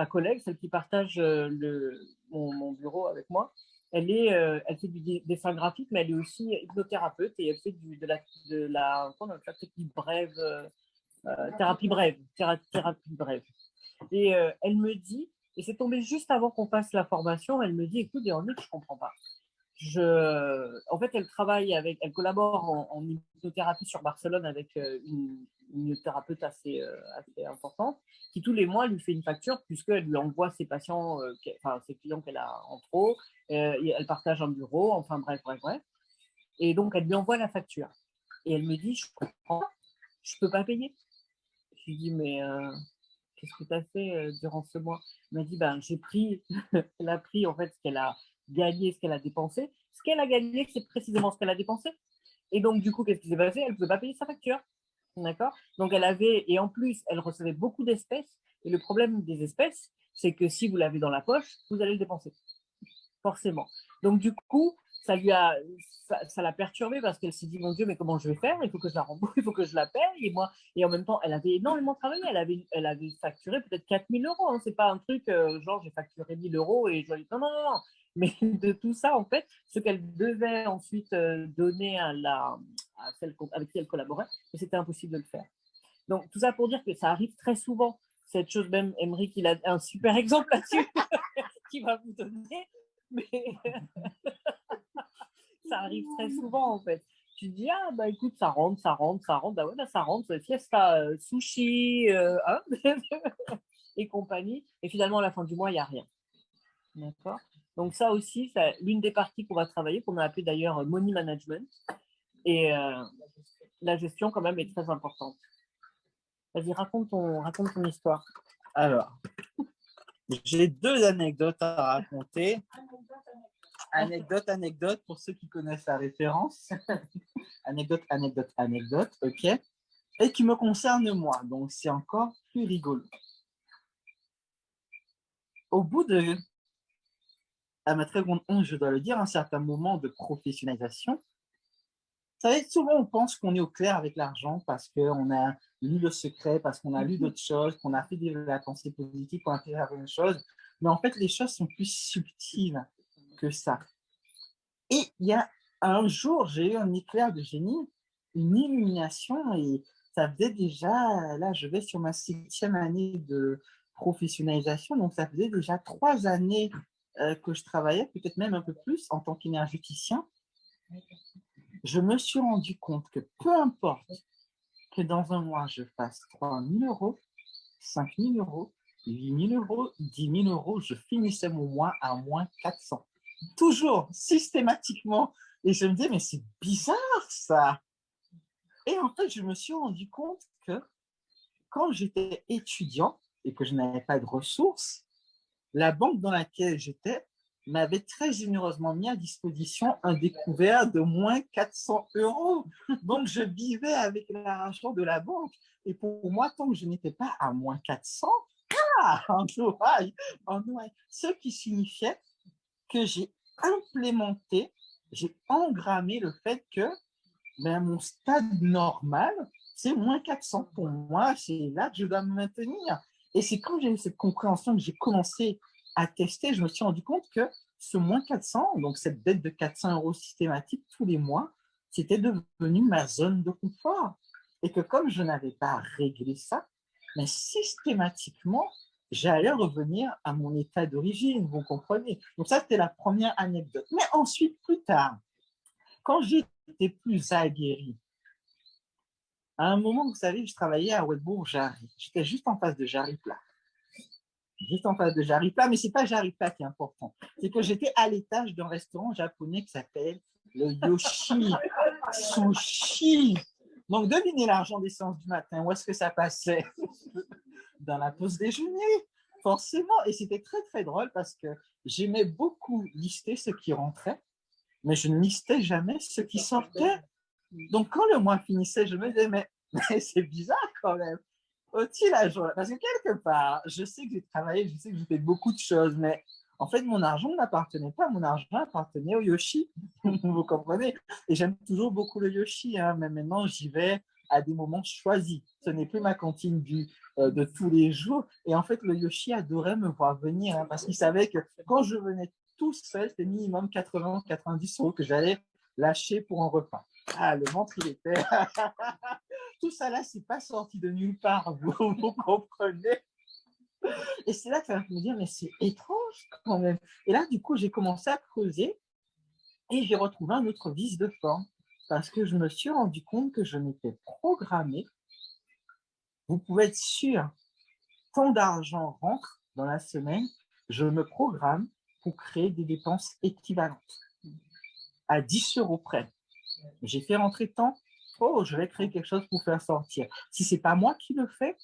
G: collègue, celle qui partage mon bureau avec moi, elle fait du dessin graphique, mais elle est aussi hypnothérapeute et elle fait de la technique brève, thérapie brève. Et elle me dit, et c'est tombé juste avant qu'on fasse la formation, elle me dit, écoute, Véronique, je ne comprends pas. En fait, elle collabore en hypnothérapie sur Barcelone avec une thérapeute assez importante, qui tous les mois lui fait une facture puisqu'elle lui envoie ses patients, ses clients qu'elle a en trop, et elle partage un bureau, enfin bref. Et donc, elle lui envoie la facture. Et elle me dit, je comprends, je ne peux pas payer. Je lui dis, mais qu'est-ce que tu as fait durant ce mois? Elle m'a dit, elle a pris en fait ce qu'elle a gagné, ce qu'elle a dépensé. Ce qu'elle a gagné, c'est précisément ce qu'elle a dépensé. Et donc, du coup, qu'est-ce qui s'est passé? Elle ne pouvait pas payer sa facture. D'accord? Donc, et en plus, elle recevait beaucoup d'espèces. Et le problème des espèces, c'est que si vous l'avez dans la poche, vous allez le dépenser. Forcément. Donc, du coup, ça l'a perturbée parce qu'elle s'est dit, mon Dieu, mais comment je vais faire? Il faut que je la rembourse, il faut que je la paye. Et en même temps, elle avait énormément travaillé. Elle avait facturé peut-être 4 000 euros. Hein. C'est pas un truc genre, j'ai facturé 1 000 euros et je lui ai dit, non. Mais de tout ça, en fait, ce qu'elle devait ensuite donner à celle avec qui elle collaborait, c'était impossible de le faire. Donc, tout ça pour dire que ça arrive très souvent. Cette chose, même, Emeric, il a un super exemple là-dessus qu'il va vous donner. Mais ça arrive très souvent, en fait. Tu te dis, écoute, ça rentre. Ça rentre, fiesta, sushi, hein et compagnie. Et finalement, à la fin du mois, il n'y a rien. D'accord? Donc ça aussi, l'une des parties qu'on va travailler, qu'on a appelé d'ailleurs money management. Et la gestion, quand même, est très importante. Vas-y, raconte ton histoire.
J: Alors, j'ai 2 anecdotes à raconter. Anecdote, pour ceux qui connaissent la référence. Anecdote, ok. Et qui me concerne moi, donc c'est encore plus rigolo. Au bout de à ma très grande honte, je dois le dire, un certain moment de professionnalisation. Vous savez, souvent on pense qu'on est au clair avec l'argent parce qu'on a lu Le Secret, parce qu'on a lu d'autres choses, qu'on a fait de la pensée positive, qu'on a fait certaines choses. Mais en fait, les choses sont plus subtiles que ça. Et il y a un jour, j'ai eu un éclair de génie, une illumination, et ça faisait déjà, là, je vais sur ma 7e année de professionnalisation, donc ça faisait déjà 3 années que je travaillais, peut-être même un peu plus, en tant qu'énergéticien. Je me suis rendu compte que peu importe que dans un mois, je fasse 3 000 euros, 5 000 euros, 8 000 euros, 10 000 euros, je finissais mon mois à moins 400. Toujours, systématiquement. Et je me disais, mais c'est bizarre ça. Et en fait, je me suis rendu compte que quand j'étais étudiant et que je n'avais pas de ressources, la banque dans laquelle j'étais m'avait très généreusement mis à disposition un découvert de moins 400 euros. Donc, je vivais avec l'argent de la banque. Et pour moi, tant que je n'étais pas à moins 400, en ouaille. Ce qui signifiait que j'ai implémenté, j'ai engrammé le fait que mon stade normal, c'est moins 400. Pour moi, c'est là que je dois me maintenir. Et c'est quand j'ai eu cette compréhension que j'ai commencé à tester, je me suis rendu compte que ce moins 400, donc cette dette de 400 euros systématique tous les mois, c'était devenu ma zone de confort. Et que comme je n'avais pas réglé ça, mais systématiquement, j'allais revenir à mon état d'origine, vous comprenez. Donc ça, c'était la première anecdote. Mais ensuite, plus tard, quand j'étais plus aguerri, à un moment, vous savez, je travaillais à Ouedbourg-Jarry. J'étais juste en face de Jarry Plat. Juste en face de Jarry Plat, mais ce n'est pas Jarry Plat qui est important. C'est que j'étais à l'étage d'un restaurant japonais qui s'appelle le Yoshi Sushi. Donc, devinez l'argent des séances du matin. Où est-ce que ça passait? Dans la pause déjeuner, forcément. Et c'était très, très drôle parce que j'aimais beaucoup lister ce qui rentrait, mais je ne listais jamais ce qui sortait. Donc, quand le mois finissait, je me disais, mais c'est bizarre quand même. Au-il à jour? Parce que quelque part, je sais que j'ai travaillé, je sais que j'ai fait beaucoup de choses, mais en fait, mon argent ne m'appartenait pas. Mon argent appartenait au Yoshi. Vous comprenez? Et j'aime toujours beaucoup le Yoshi, hein, mais maintenant, j'y vais à des moments choisis. Ce n'est plus ma cantine de tous les jours. Et en fait, le Yoshi adorait me voir venir, hein, parce qu'il savait que quand je venais tout seul, c'était minimum 80-90 euros que j'allais lâcher pour un repas. Ah, le ventre, il était... Tout ça là, c'est pas sorti de nulle part, vous comprenez? Et c'est là que ça va me dire, mais c'est étrange quand même. Et là, du coup, j'ai commencé à creuser et j'ai retrouvé un autre vice de forme parce que je me suis rendu compte que je m'étais programmé. Vous pouvez être sûr, tant d'argent rentre dans la semaine, je me programme pour créer des dépenses équivalentes à 10 euros près. J'ai fait rentrer tant, oh, je vais créer quelque chose pour faire sortir. Si ce n'est pas moi qui le fais,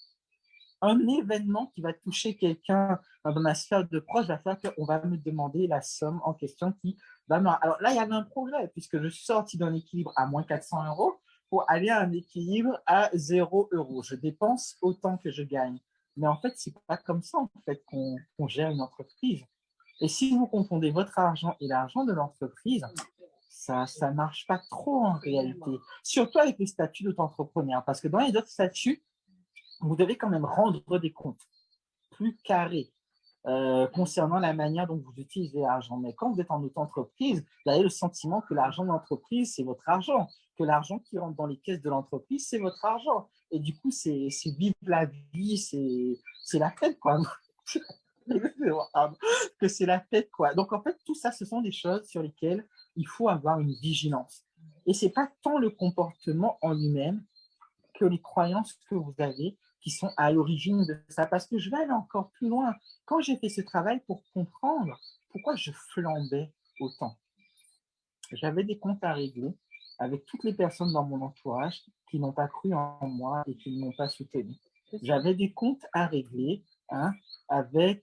J: un événement qui va toucher quelqu'un dans ma sphère de proche va faire qu'on va me demander la somme en question qui va me... Alors là, il y avait un progrès puisque je suis sorti d'un équilibre à moins 400 euros pour aller à un équilibre à 0 euros. Je dépense autant que je gagne. Mais en fait, ce n'est pas comme ça en fait, qu'on gère une entreprise. Et si vous confondez votre argent et l'argent de l'entreprise, ça ne marche pas trop en réalité. Surtout avec les statuts d'auto-entrepreneur. Parce que dans les autres statuts, vous devez quand même rendre des comptes plus carrés concernant la manière dont vous utilisez l'argent. Mais quand vous êtes en auto-entreprise, vous avez le sentiment que l'argent de l'entreprise, c'est votre argent. Que l'argent qui rentre dans les caisses de l'entreprise, c'est votre argent. Et du coup, c'est vivre la vie, c'est la fête, quoi. Que c'est la fête, quoi. Donc, en fait, tout ça, ce sont des choses sur lesquelles il faut avoir une vigilance. Et ce n'est pas tant le comportement en lui-même que les croyances que vous avez qui sont à l'origine de ça. Parce que je vais aller encore plus loin. Quand j'ai fait ce travail pour comprendre pourquoi je flambais autant, j'avais des comptes à régler avec toutes les personnes dans mon entourage qui n'ont pas cru en moi et qui ne m'ont pas soutenu. J'avais des comptes à régler avec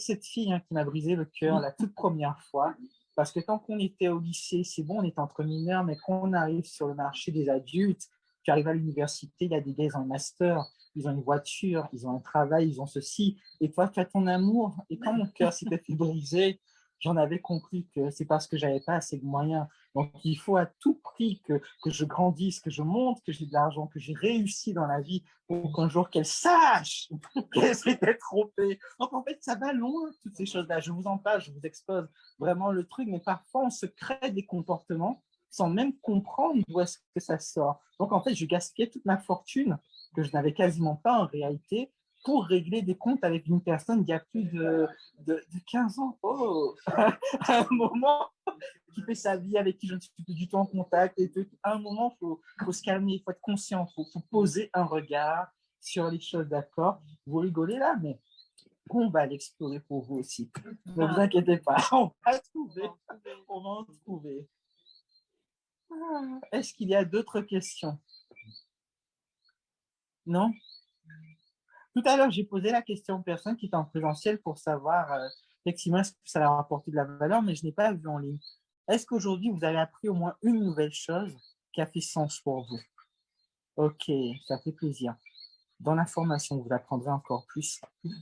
J: cette fille qui m'a brisé le cœur la toute première fois. Parce que quand on était au lycée, c'est bon, on est entre mineurs, mais quand on arrive sur le marché des adultes, tu arrives à l'université, il y a des gars en master, ils ont une voiture, ils ont un travail, ils ont ceci. Et toi, tu as ton amour. Et quand mon cœur s'était fait briser, j'en avais conclu que c'est parce que je n'avais pas assez de moyens. Donc, il faut à tout prix que je grandisse, que je monte, que j'ai de l'argent, que j'ai réussi dans la vie pour qu'un jour qu'elle sache qu'elle s'était trompée. Donc, en fait, ça va loin, toutes ces choses-là. Je vous en parle, je vous expose vraiment le truc, mais parfois, on se crée des comportements sans même comprendre d'où est-ce que ça sort. Donc, en fait, je gaspillais toute ma fortune, que je n'avais quasiment pas en réalité, pour régler des comptes avec une personne qui a plus de 15 ans. Oh, à un moment, qui fait sa vie, avec qui je ne suis plus du tout en contact. Et à un moment, il faut se calmer, il faut être conscient, il faut poser un regard sur les choses, d'accord? Vous rigolez là, mais on va l'explorer pour vous aussi. Ne vous inquiétez pas, on va trouver. On va en trouver. Est-ce qu'il y a d'autres questions? Non? Tout à l'heure, j'ai posé la question aux personnes qui étaient en présentiel pour savoir effectivement est-ce que ça leur a apporté de la valeur, mais je n'ai pas vu en ligne. Est-ce qu'aujourd'hui, vous avez appris au moins une nouvelle chose qui a fait sens pour vous? Ok, ça fait plaisir. Dans la formation, vous apprendrez encore plus.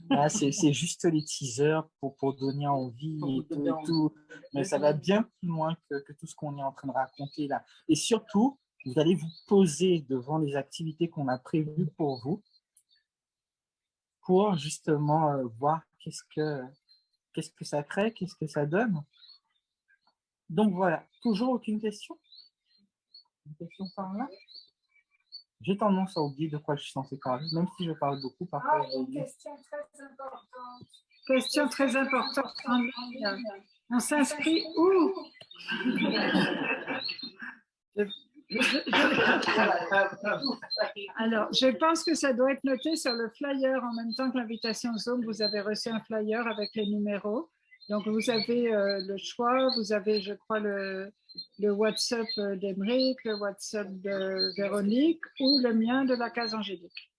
J: Là, c'est juste les teasers pour donner envie et tout. Mais ça va bien plus loin que tout ce qu'on est en train de raconter là. Et surtout, vous allez vous poser devant les activités qu'on a prévues pour vous pour justement voir qu'est-ce que ça crée, qu'est-ce que ça donne. Donc voilà, toujours aucune question? Une question par là? J'ai tendance à oublier de quoi je suis censé parler, même si je parle beaucoup, parfois je oublie.
A: Question très importante. Question très importante en ligne. On s'inscrit où? Alors, je pense que ça doit être noté sur le flyer en même temps que l'invitation Zoom. Vous avez reçu un flyer avec les numéros. Donc, vous avez le choix. Vous avez, je crois, le WhatsApp d'Emeric, le WhatsApp de Véronique ou le mien de la case Angélique.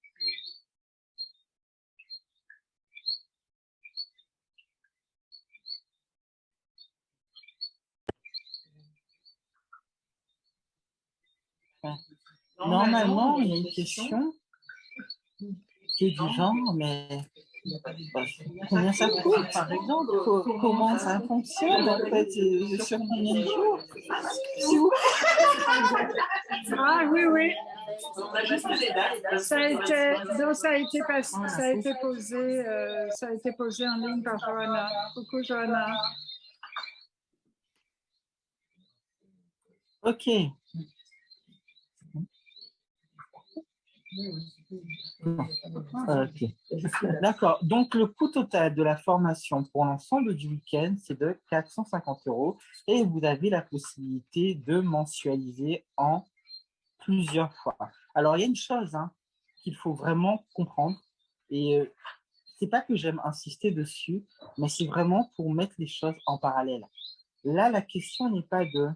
J: Normalement, il y a une question qui est du genre, mais combien ça coûte, par exemple? Comment ça fonctionne, en fait, sur combien de jours?
A: Ah oui, oui. Ça a été posé en ligne par Johanna. Coucou Johanna.
J: Ok. Ok. D'accord. Donc, le coût total de la formation pour l'ensemble du week-end, c'est de 450 € et vous avez la possibilité de mensualiser en plusieurs fois. Alors, il y a une chose qu'il faut vraiment comprendre et c'est pas que j'aime insister dessus, mais c'est vraiment pour mettre les choses en parallèle. Là, la question n'est pas de...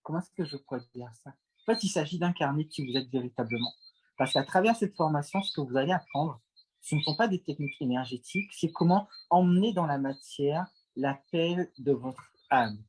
J: Comment est-ce que je pourrais dire ça? En fait, il s'agit d'incarner qui vous êtes véritablement. Parce qu'à travers cette formation, ce que vous allez apprendre, ce ne sont pas des techniques énergétiques, c'est comment emmener dans la matière l'appel de votre âme.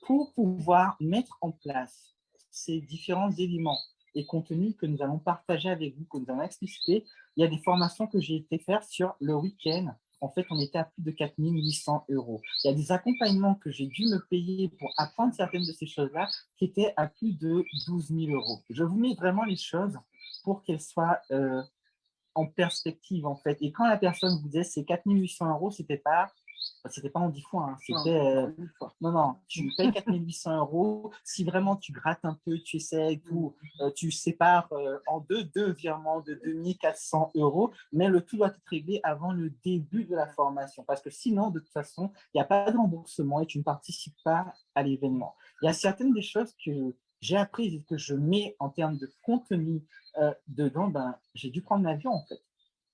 J: Pour pouvoir mettre en place ces différents éléments et contenus que nous allons partager avec vous, que nous allons expliciter, il y a des formations que j'ai été faire sur le week-end. En fait, on était à plus de 4 800 €. Il y a des accompagnements que j'ai dû me payer pour apprendre certaines de ces choses-là qui étaient à plus de 12 000 €. Je vous mets vraiment les choses pour qu'elles soient en perspective, en fait. Et quand la personne vous disait c'est 4 800 €, c'était pas en 10 fois, c'était... non, tu payes 4 800 €. Si vraiment tu grattes un peu, tu essaies tout, tu sépares en deux virements de 2 400 €, mais le tout doit être réglé avant le début de la formation, parce que sinon, de toute façon, il n'y a pas de remboursement et tu ne participes pas à l'événement. Il y a certaines des choses que j'ai apprises et que je mets en termes de contenu dedans, j'ai dû prendre l'avion, en fait.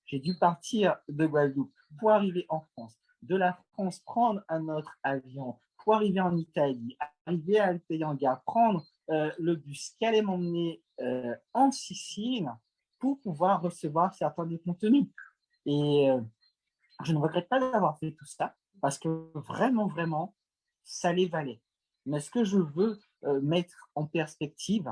J: J'ai dû partir de Guadeloupe pour arriver en France. De la France, prendre un autre avion pour arriver en Italie, arriver à payer en gare, prendre le bus qui allait m'emmener en Sicile pour pouvoir recevoir certains des contenus. Et je ne regrette pas d'avoir fait tout ça parce que vraiment, vraiment, ça les valait. Mais ce que je veux mettre en perspective,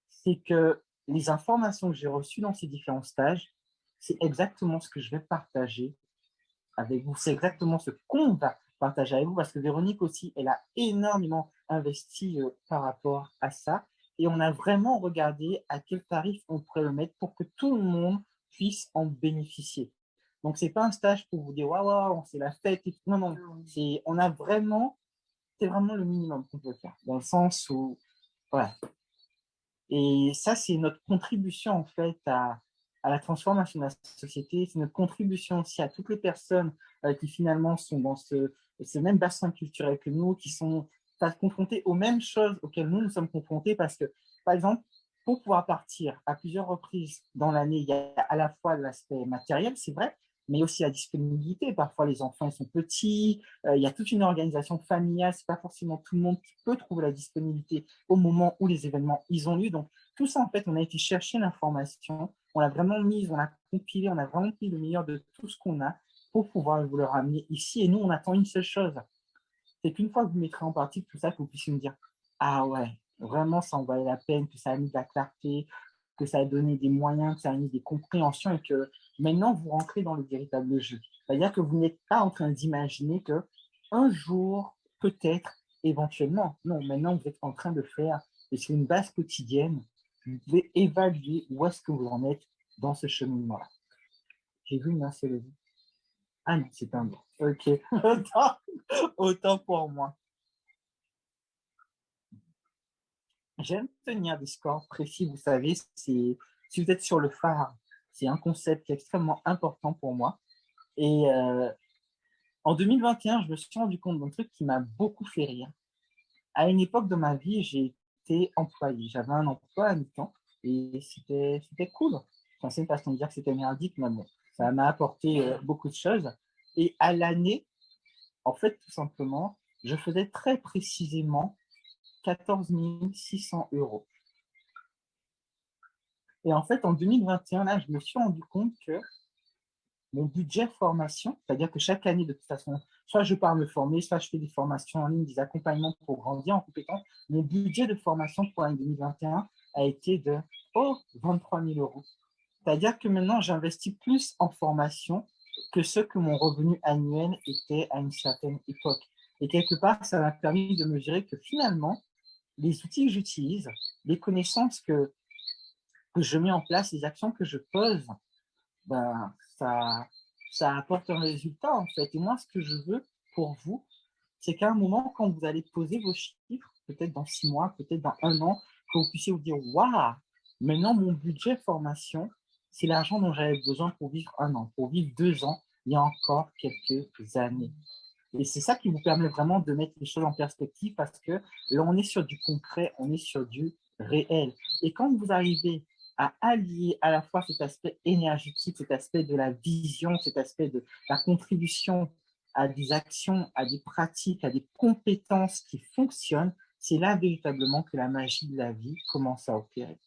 J: c'est que les informations que j'ai reçues dans ces différents stages, c'est exactement ce que je vais partager avec vous. C'est exactement ce qu'on va partager avec vous parce que Véronique aussi, elle a énormément investi par rapport à ça. Et on a vraiment regardé à quel tarif on pourrait le mettre pour que tout le monde puisse en bénéficier. Donc, ce n'est pas un stage pour vous dire, waouh, wow, c'est la fête. Non, non, c'est vraiment le minimum qu'on peut faire, dans le sens où, voilà. Et ça, c'est notre contribution, en fait, à la transformation de la société. C'est notre contribution aussi à toutes les personnes qui, finalement, sont dans ce même bassin culturel que nous, qui sont confrontées aux mêmes choses auxquelles nous sommes confrontés. Parce que, par exemple, pour pouvoir partir à plusieurs reprises dans l'année, il y a à la fois l'aspect matériel, c'est vrai, mais aussi la disponibilité. Parfois, les enfants ils sont petits, il y a toute une organisation familiale, ce n'est pas forcément tout le monde qui peut trouver la disponibilité au moment où les événements ils ont lieu. Donc, tout ça, en fait, on a été chercher l'information, on l'a vraiment mise, on l'a compilé, on a vraiment pris le meilleur de tout ce qu'on a pour pouvoir vous le ramener ici. Et nous, on attend une seule chose, c'est qu'une fois que vous mettrez en pratique tout ça, que vous puissiez me dire « Ah ouais, vraiment, ça en valait la peine, que ça a mis de la clarté, que ça a donné des moyens, que ça a mis des compréhensions et que maintenant, vous rentrez dans le véritable jeu. » C'est-à-dire que vous n'êtes pas en train d'imaginer qu'un jour, peut-être, éventuellement, non, maintenant, vous êtes en train de faire, et sur une base quotidienne, vous devez évaluer où est-ce que vous en êtes dans ce cheminement-là. J'ai vu une main se lever. Ah non, c'est un bon. Ok, autant pour moi. J'aime tenir des scores précis, vous savez, si vous êtes sur le phare, c'est un concept qui est extrêmement important pour moi. Et en 2021, je me suis rendu compte d'un truc qui m'a beaucoup fait rire. À une époque de ma vie, j'ai été employé. J'avais un emploi à mi-temps et c'était cool. Enfin, c'est une façon de dire que c'était merdique, mais bon, ça m'a apporté beaucoup de choses. Et à l'année, en fait, tout simplement, je faisais très précisément 14 600 €. Et en fait, en 2021, là, je me suis rendu compte que mon budget formation, c'est-à-dire que chaque année, de toute façon, soit je pars me former, soit je fais des formations en ligne, des accompagnements pour grandir en compétences, mon budget de formation pour l'année 2021 a été de 23 000 €. C'est-à-dire que maintenant, j'investis plus en formation que ce que mon revenu annuel était à une certaine époque. Et quelque part, ça m'a permis de mesurer que finalement, les outils que j'utilise, les connaissances que je mets en place, les actions que je pose, ben, ça apporte un résultat en fait. Et moi, ce que je veux pour vous, c'est qu'à un moment, quand vous allez poser vos chiffres, peut-être dans 6 mois, peut-être dans 1 an, que vous puissiez vous dire « Waouh, maintenant mon budget formation, c'est l'argent dont j'avais besoin pour vivre 1 an, pour vivre 2 ans, il y a encore quelques années. » Et c'est ça qui vous permet vraiment de mettre les choses en perspective parce que là, on est sur du concret, on est sur du réel. Et quand vous arrivez à allier à la fois cet aspect énergétique, cet aspect de la vision, cet aspect de la contribution à des actions, à des pratiques, à des compétences qui fonctionnent, c'est là véritablement que la magie de la vie commence à opérer.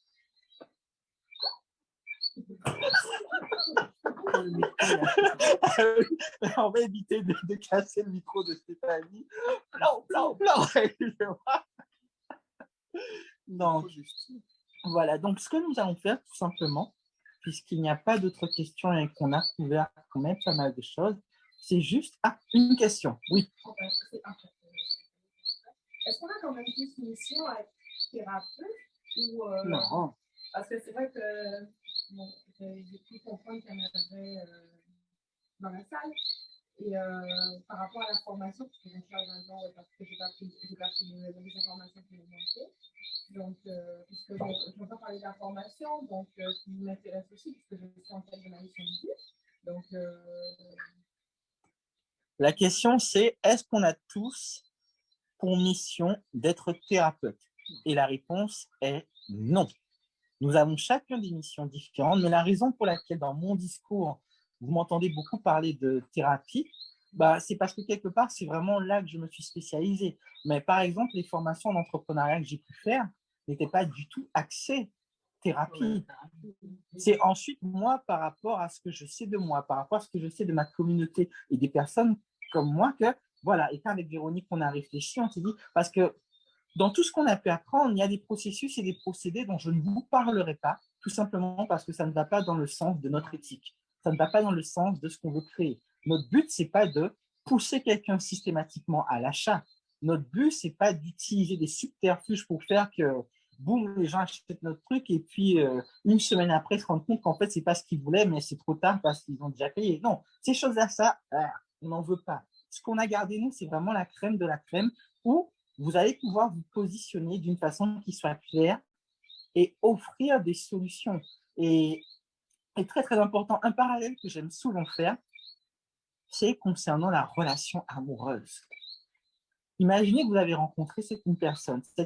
J: On va éviter de casser le micro de Stéphanie. Blanc. Non, juste. Voilà, donc ce que nous allons faire tout simplement, puisqu'il n'y a pas d'autres questions et qu'on a couvert quand même pas mal de choses, c'est juste une question. Oui.
K: Est-ce qu'on a quand même plus une mission à être thérapeute ou
J: Non.
K: Parce que c'est vrai que bon, j'ai pu comprendre qu'il y en avait dans la salle. Et par rapport à la formation, parce que j'ai pas pris les informations qui m'ont manqué. Donc, puisque je ne vais pas parler d'information, donc ce qui m'intéresse aussi, puisque je suis en tête de ma mission de vie. Donc,
J: la question, c'est est-ce qu'on a tous pour mission d'être thérapeute? Et la réponse est non. Nous avons chacun des missions différentes, mais la raison pour laquelle dans mon discours, vous m'entendez beaucoup parler de thérapie, c'est parce que quelque part, c'est vraiment là que je me suis spécialisé. Mais par exemple, les formations en entrepreneuriat que j'ai pu faire n'étaient pas du tout axées thérapie. C'est ensuite moi, par rapport à ce que je sais de moi, par rapport à ce que je sais de ma communauté et des personnes comme moi, que voilà, et quand avec Véronique, on a réfléchi, on s'est dit, parce que Dans tout ce qu'on a pu apprendre, il y a des processus et des procédés dont je ne vous parlerai pas, tout simplement parce que ça ne va pas dans le sens de notre éthique. Ça ne va pas dans le sens de ce qu'on veut créer. Notre but, ce n'est pas de pousser quelqu'un systématiquement à l'achat. Notre but, ce n'est pas d'utiliser des subterfuges pour faire que, boum, les gens achètent notre truc et puis une semaine après, se rendent compte qu'en fait, ce n'est pas ce qu'ils voulaient, mais c'est trop tard parce qu'ils ont déjà payé. Non, ces choses-là, on n'en veut pas. Ce qu'on a gardé, nous, c'est vraiment la crème de la crème où vous allez pouvoir vous positionner d'une façon qui soit claire et offrir des solutions. Et très, très important, un parallèle que j'aime souvent faire, c'est concernant la relation amoureuse. Imaginez que vous avez rencontré cette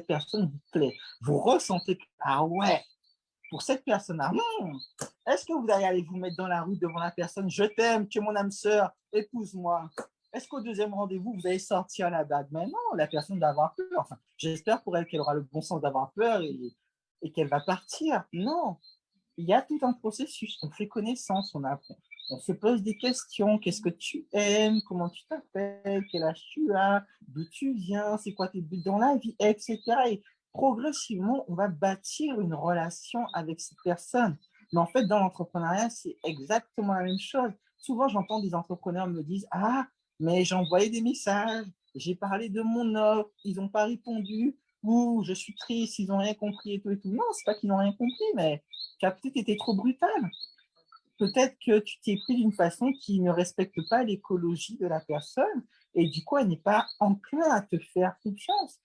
J: personne vous plaît, vous ressentez que, ah ouais, pour cette personne-là, est-ce que vous allez aller vous mettre dans la rue devant la personne, je t'aime, tu es mon âme sœur, épouse-moi. Est-ce qu'au deuxième rendez-vous, vous allez sortir la bague? Mais non, la personne va avoir peur. Enfin, j'espère pour elle qu'elle aura le bon sens d'avoir peur et qu'elle va partir. Non, il y a tout un processus. On fait connaissance, on se pose des questions. Qu'est-ce que tu aimes? Comment tu t'appelles? Quel âge tu as? D'où tu viens? C'est quoi tes buts dans la vie? Etc. Et progressivement, on va bâtir une relation avec cette personne. Mais en fait, dans l'entrepreneuriat, c'est exactement la même chose. Souvent, j'entends des entrepreneurs me dire « Ah, mais j'ai envoyé des messages, j'ai parlé de mon offre, ils n'ont pas répondu, ou je suis triste, ils n'ont rien compris et tout et tout. » Non, c'est pas qu'ils n'ont rien compris, mais tu as peut-être été trop brutal. Peut-être que tu t'es pris d'une façon qui ne respecte pas l'écologie de la personne et du coup, elle n'est pas enclin à te faire confiance.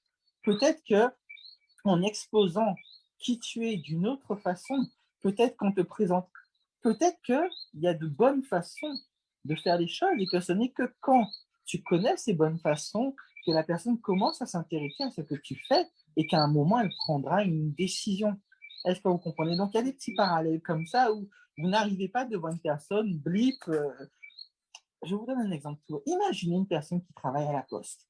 J: Peut-être que en exposant qui tu es d'une autre façon, peut-être qu'on te présente, peut-être qu'il y a de bonnes façons de faire les choses et que ce n'est que quand tu connais ces bonnes façons que la personne commence à s'intéresser à ce que tu fais et qu'à un moment, elle prendra une décision. Est-ce que vous comprenez? Donc, il y a des petits parallèles comme ça où vous n'arrivez pas devant une personne, blip. Je vous donne un exemple. Imaginez une personne qui travaille à la poste.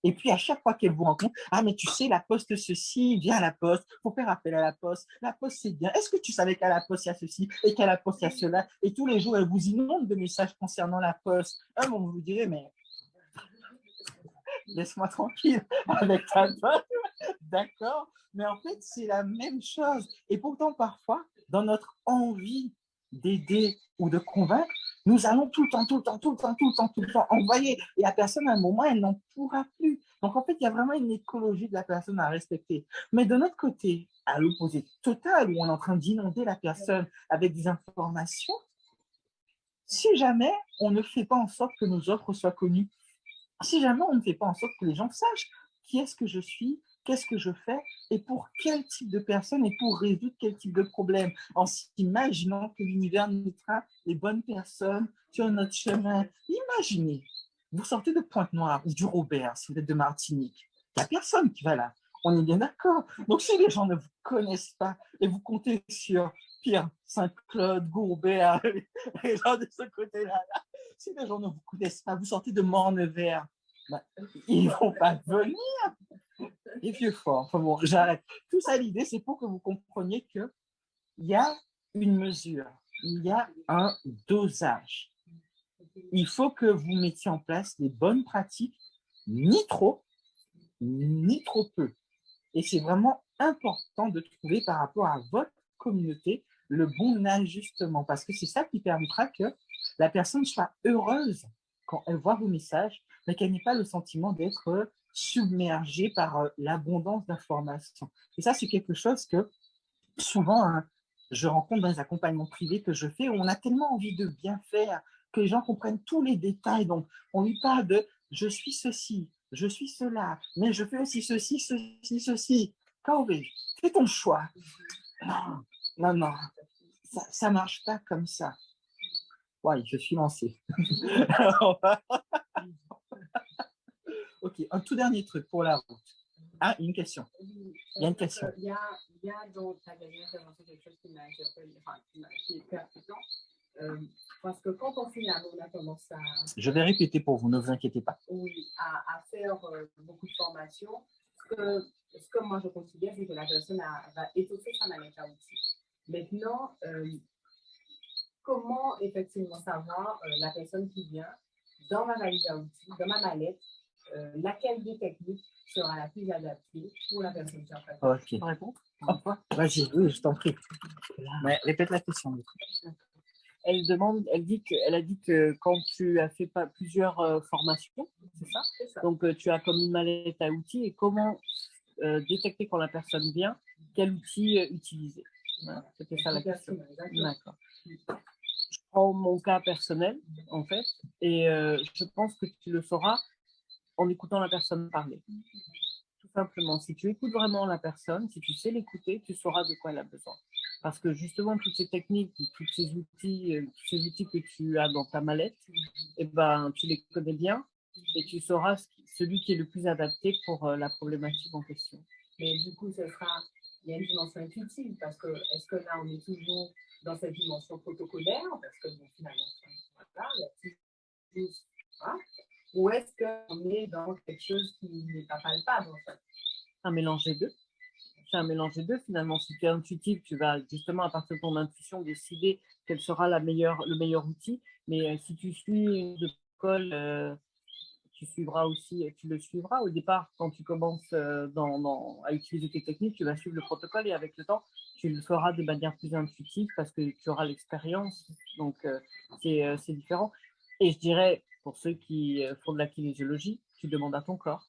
J: Et puis, à chaque fois qu'elle vous rencontre, ah, mais tu sais, la poste ceci, viens à la poste, il faut faire appel à la poste c'est bien. Est-ce que tu savais qu'à la poste il y a ceci et qu'à la poste il y a cela? Et tous les jours, elle vous inonde de messages concernant la poste. Bon, vous direz, mais laisse-moi tranquille avec ta poste. D'accord? Mais en fait, c'est la même chose. Et pourtant, parfois, dans notre envie d'aider ou de convaincre, nous allons tout le temps envoyer. Et la personne, à un moment, elle n'en pourra plus. Donc, en fait, il y a vraiment une écologie de la personne à respecter. Mais de notre côté, à l'opposé total, où on est en train d'inonder la personne avec des informations, si jamais on ne fait pas en sorte que nos offres soient connues, si jamais on ne fait pas en sorte que les gens sachent qui est-ce que je suis, qu'est-ce que je fais et pour quel type de personne et pour résoudre quel type de problème, en s'imaginant que l'univers mettra les bonnes personnes sur notre chemin. Imaginez, vous sortez de Pointe-Noire ou du Robert, si vous êtes de Martinique, il n'y a personne qui va là. On est bien d'accord. Donc, si les gens ne vous connaissent pas et vous comptez sur Pierre, Saint-Claude, Gourbert, les gens de ce côté-là, si les gens ne vous connaissent pas, vous sortez de Morne-Vert, ils ne vont pas venir. Et vieux fort. Enfin bon, j'arrête. Tout ça, l'idée, c'est pour que vous compreniez qu'il y a une mesure, il y a un dosage. Il faut que vous mettiez en place les bonnes pratiques, ni trop peu. Et c'est vraiment important de trouver par rapport à votre communauté le bon ajustement, parce que c'est ça qui permettra que la personne soit heureuse quand elle voit vos messages, mais qu'elle n'ait pas le sentiment d'être submergée par l'abondance d'informations. Et ça, c'est quelque chose que souvent, je rencontre dans les accompagnements privés que je fais, où on a tellement envie de bien faire, que les gens comprennent tous les détails. Donc, on lui parle de « je suis ceci, je suis cela, mais je fais aussi ceci, ceci, ceci ». Kaori, fais ton choix. Non, ça ne marche pas comme ça. Ouais, je suis lancé. Ok, un tout dernier truc pour la route. Ah, une question. Il y a une question.
K: Il y a dans ta dernière intervention quelque chose qui m'a interpellé, qui est percutant. Parce que quand on finalement on a tendance à...
J: Je vais répéter pour vous, ne vous inquiétez pas.
K: Oui, à faire beaucoup de formations. Ce que moi je considère, c'est que la personne va étoffer sa mallette à outils. Maintenant, comment effectivement savoir la personne qui vient dans ma valise à outils, dans ma mallette, laquelle des techniques sera la plus adaptée pour la personne qui est en face.
J: Ok.
G: Tu peux répondre?
J: Vas-y, oui, je t'en prie. Ouais, répète la question. Du coup.
G: Elle a dit que quand tu as fait plusieurs formations, c'est ça?
K: C'est ça.
G: Donc, tu as comme une mallette à outils et comment détecter quand la personne vient, quel outil utiliser. Voilà, c'était ça la question. D'accord. Je prends mon cas personnel, en fait, et je pense que tu le sauras en écoutant la personne parler. Tout simplement, si tu écoutes vraiment la personne, si tu sais l'écouter, tu sauras de quoi elle a besoin. Parce que justement, toutes ces techniques, tous ces outils que tu as dans ta mallette, eh ben, tu les connais bien et tu sauras celui qui est le plus adapté pour la problématique en question.
K: Mais du coup, il y a une dimension intuitive parce que est-ce que là, on est toujours dans cette dimension protocolaire parce que bon, finalement, voilà, il y a toujours ça, ou est-ce qu'on est dans quelque chose qui n'est pas palpable en fait?
G: Un mélange des deux. C'est un mélange des deux finalement. Si tu es intuitif, tu vas justement à partir de ton intuition décider quel sera le meilleur outil. Mais si tu suis le protocole, tu le suivras au départ quand tu commences à utiliser tes techniques, tu vas suivre le protocole et avec le temps, tu le feras de manière plus intuitive parce que tu auras l'expérience. Donc, c'est différent. Et je dirais, pour ceux qui font de la kinésiologie, tu demandes à ton corps.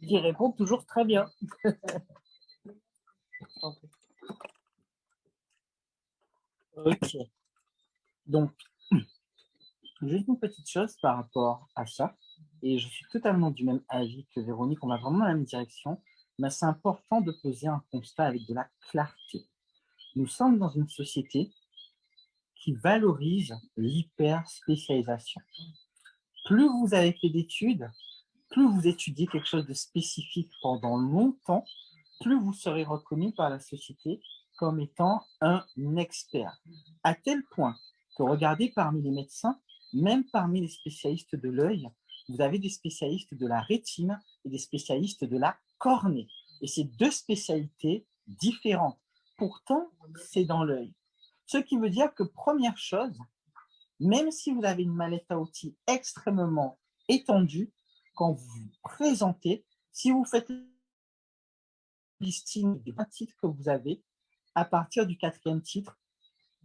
G: Qui répond toujours très bien.
J: Ok. Donc, juste une petite chose par rapport à ça, et je suis totalement du même avis que Véronique, on va vraiment dans la même direction, mais c'est important de poser un constat avec de la clarté. Nous sommes dans une société qui valorise l'hyper-spécialisation. Plus vous avez fait d'études, plus vous étudiez quelque chose de spécifique pendant longtemps, plus vous serez reconnu par la société comme étant un expert. À tel point que regardez parmi les médecins, même parmi les spécialistes de l'œil, vous avez des spécialistes de la rétine et des spécialistes de la cornée. Et c'est deux spécialités différentes. Pourtant, c'est dans l'œil. Ce qui veut dire que première chose, même si vous avez une mallette à outils extrêmement étendue, quand vous vous présentez, si vous faites listing des 20 titres que vous avez, à partir du 4e titre,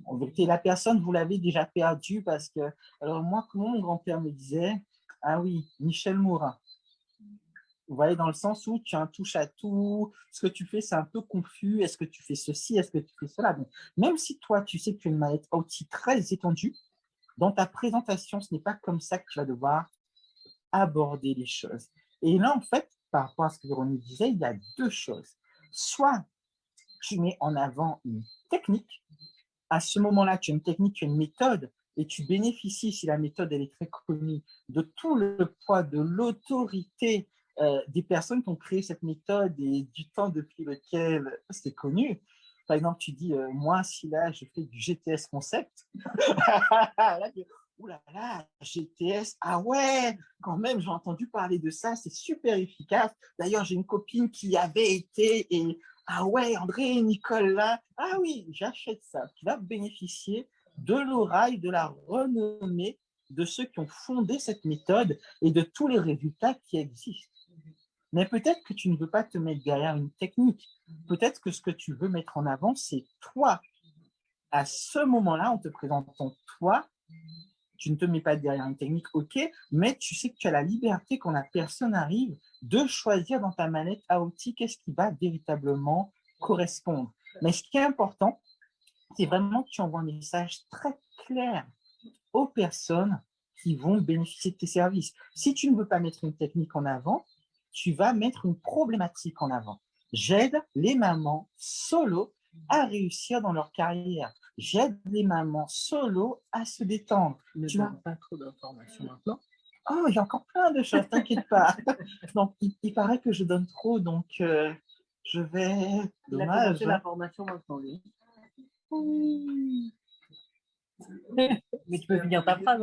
J: en vérité, la personne, vous l'avez déjà perdu parce que, alors moi, comment mon grand-père me disait, ah oui, Michel Morin. Vous voyez, dans le sens où tu as un touche à tout, ce que tu fais, c'est un peu confus, est-ce que tu fais ceci, est-ce que tu fais cela. Donc, même si toi, tu sais que tu as une mallette à outils très étendue, dans ta présentation, ce n'est pas comme ça que tu vas devoir aborder les choses. Et là, en fait, par rapport à ce que Véronique disait, il y a deux choses. Soit tu mets en avant une technique, à ce moment-là, tu as une technique, tu as une méthode, et tu bénéficies, si la méthode elle est très connue, de tout le poids, de l'autorité des personnes qui ont créé cette méthode et du temps depuis lequel c'est connu. Par exemple, tu dis, moi, si là, je fais du GTS concept, là, ouh là là, GTS, ah ouais, quand même, j'ai entendu parler de ça, c'est super efficace. D'ailleurs, j'ai une copine qui avait été, et ah ouais, André et Nicole là, ah oui, j'achète ça. Tu vas bénéficier de l'aura et de la renommée de ceux qui ont fondé cette méthode et de tous les résultats qui existent. Mais peut-être que tu ne veux pas te mettre derrière une technique. Peut-être que ce que tu veux mettre en avant, c'est toi. À ce moment-là, en te présentant toi, tu ne te mets pas derrière une technique, ok, mais tu sais que tu as la liberté, quand la personne arrive, de choisir dans ta manette à outils qu'est-ce qui va véritablement correspondre. Mais ce qui est important, c'est vraiment que tu envoies un message très clair aux personnes qui vont bénéficier de tes services. Si tu ne veux pas mettre une technique en avant, tu vas mettre une problématique en avant. J'aide les mamans solo à réussir dans leur carrière. J'aide les mamans solo à se détendre.
G: Tu n'as pas trop d'informations maintenant.
J: Oh, il y a encore plein de choses, t'inquiète pas. Donc, il paraît que je donne trop, donc je vais...
G: Il a commencé la formation maintenant, lui. Oui. Mais tu peux finir ta phrase.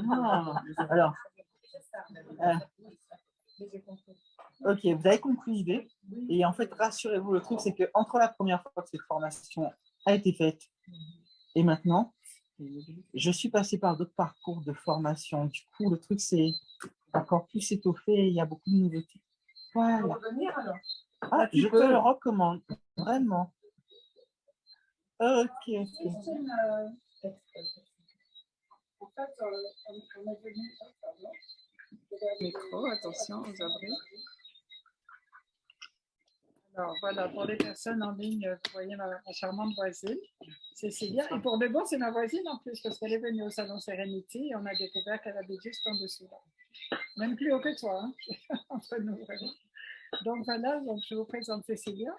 J: Non. Alors, ok, vous avez compris l'idée. Et en fait, rassurez-vous, le truc, c'est qu'entre la première fois que cette formation a été faite et maintenant, Je suis passée par d'autres parcours de formation. Du coup, le truc, c'est encore plus étoffé et il y a beaucoup de nouveautés. Voilà.
K: Revenir alors.
J: Ah, je te le recommande, vraiment. Ok, ok.
K: Juste une, en fait, on est venu.
A: Micro, attention aux abris. Alors voilà, pour les personnes en ligne, vous voyez ma charmante voisine, Cécilia. Et pour de bon, c'est ma voisine en plus, parce qu'elle est venue au salon Sérénité et on a découvert qu'elle habite juste en dessous. Là. Même plus haut que toi, hein, entre nous, vraiment. Donc voilà, donc je vous présente Cécilia,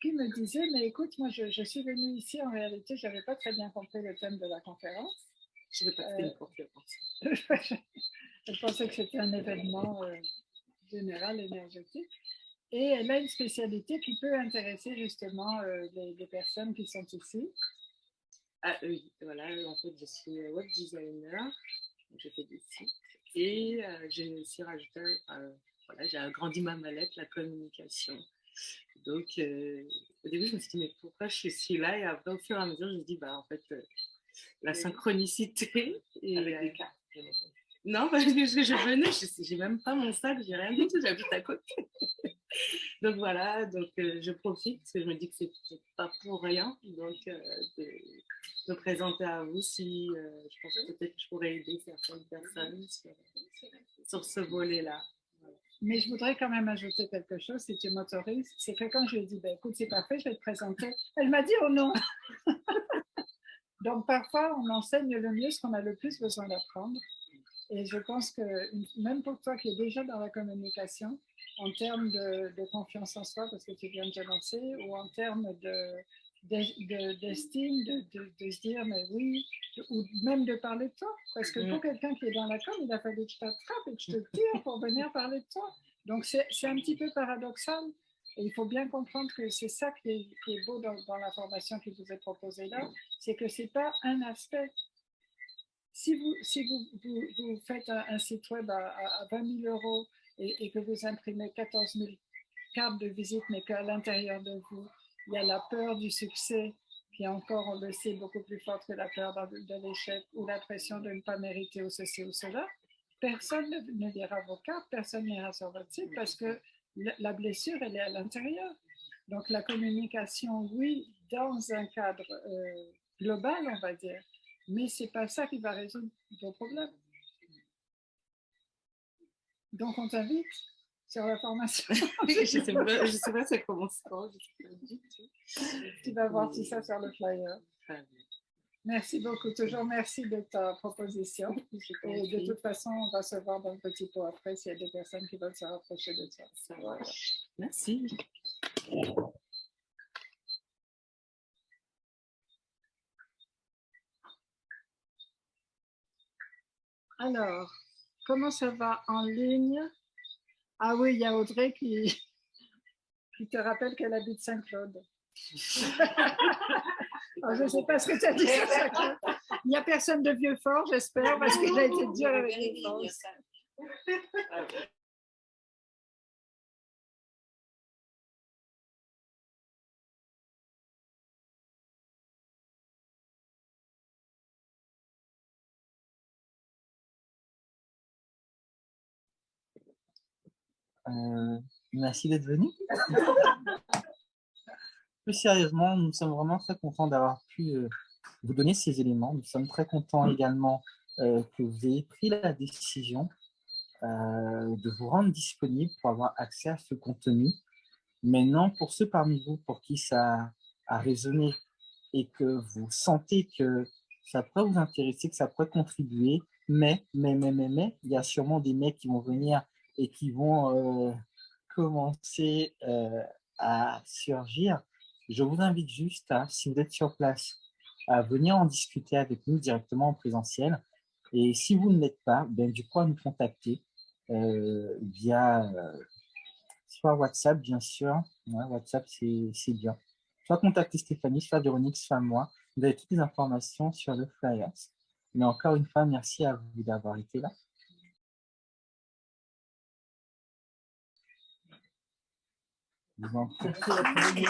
A: qui me disait, mais écoute, moi je suis venue ici, en réalité, je n'avais pas très bien compris le thème de la conférence.
L: Je n'ai pas fait une conférence.
A: Je pensais que c'était un événement général, énergétique. Et elle a une spécialité qui peut intéresser justement les personnes qui sont ici.
L: Ah oui, voilà, en fait, je suis web designer, je fais des sites et j'ai aussi rajouté, voilà, j'ai agrandi ma mallette, la communication. Donc, au début, je me suis dit, mais pourquoi je suis là? Et après, au fur et à mesure, je me suis dit, bah, en fait, la synchronicité. Et, avec des cartes. Non, parce que je venais, j'ai même pas mon sac, j'ai rien du tout, j'habite à côté. Donc voilà, donc je profite parce que je me dis que c'est pas pour rien, donc de me présenter à vous si je pense que peut-être que je pourrais aider certaines personnes sur ce volet-là. Voilà.
A: Mais je voudrais quand même ajouter quelque chose, si tu m'autorises. C'est que quand je lui ai dit, ben, écoute, c'est parfait, je vais te présenter, elle m'a dit oh non. Donc parfois, on enseigne le mieux ce qu'on a le plus besoin d'apprendre. Et je pense que même pour toi qui es déjà dans la communication, en termes de confiance en soi, parce que tu viens de te lancer, ou en termes d'estime, de se dire, mais oui, ou même de parler de toi. Parce que pour quelqu'un qui est dans la com, il a fallu que je t'attrape et que je te tire pour venir parler de toi. Donc c'est un petit peu paradoxal. Et il faut bien comprendre que c'est ça qui est beau dans la formation qui vous est proposée là, c'est que ce n'est pas un aspect. Si vous faites un site web à 20 000 € et que vous imprimez 14 000 cartes de visite, mais qu'à l'intérieur de vous, il y a la peur du succès, qui est encore, on le sait, beaucoup plus forte que la peur de l'échec ou la pression de ne pas mériter ou ceci ou cela, personne ne lira vos cartes, personne n'ira sur votre site parce que la blessure, elle est à l'intérieur. Donc la communication, oui, dans un cadre global, on va dire, mais ce n'est pas ça qui va résoudre vos problèmes. Donc, on t'invite sur la formation.
L: Je ne sais pas ça commence quand.
A: Tu vas voir tout ça sur le flyer. Merci beaucoup. Toujours merci de ta proposition. Et de toute façon, on va se voir dans le petit pot après s'il y a des personnes qui veulent se rapprocher de toi.
L: Voilà. Merci.
A: Alors, comment ça va en ligne? Ah oui, il y a Audrey qui te rappelle qu'elle habite Saint-Claude. Je ne sais pas ce que tu as dit sur Saint-Claude. Il n'y a personne de Vieux-Fort, j'espère, parce qu'il a été dur avec les France.
J: Merci d'être venu. Plus sérieusement, nous sommes vraiment très contents d'avoir pu vous donner ces éléments. Nous sommes très contents également que vous ayez pris la décision de vous rendre disponible pour avoir accès à ce contenu. Maintenant, pour ceux parmi vous pour qui ça a résonné et que vous sentez que ça pourrait vous intéresser, que ça pourrait contribuer, mais, il y a sûrement des mecs qui vont venir et qui vont commencer à surgir. Je vous invite juste, si vous êtes sur place, à venir en discuter avec nous directement en présentiel. Et si vous ne l'êtes pas, du coup, à nous contacter via soit WhatsApp, bien sûr. Ouais, WhatsApp, c'est bien. Soit contacter Stéphanie, soit Véronique, soit moi. Vous avez toutes les informations sur le flyer. Mais encore une fois, merci à vous d'avoir été là. Je vous en prie.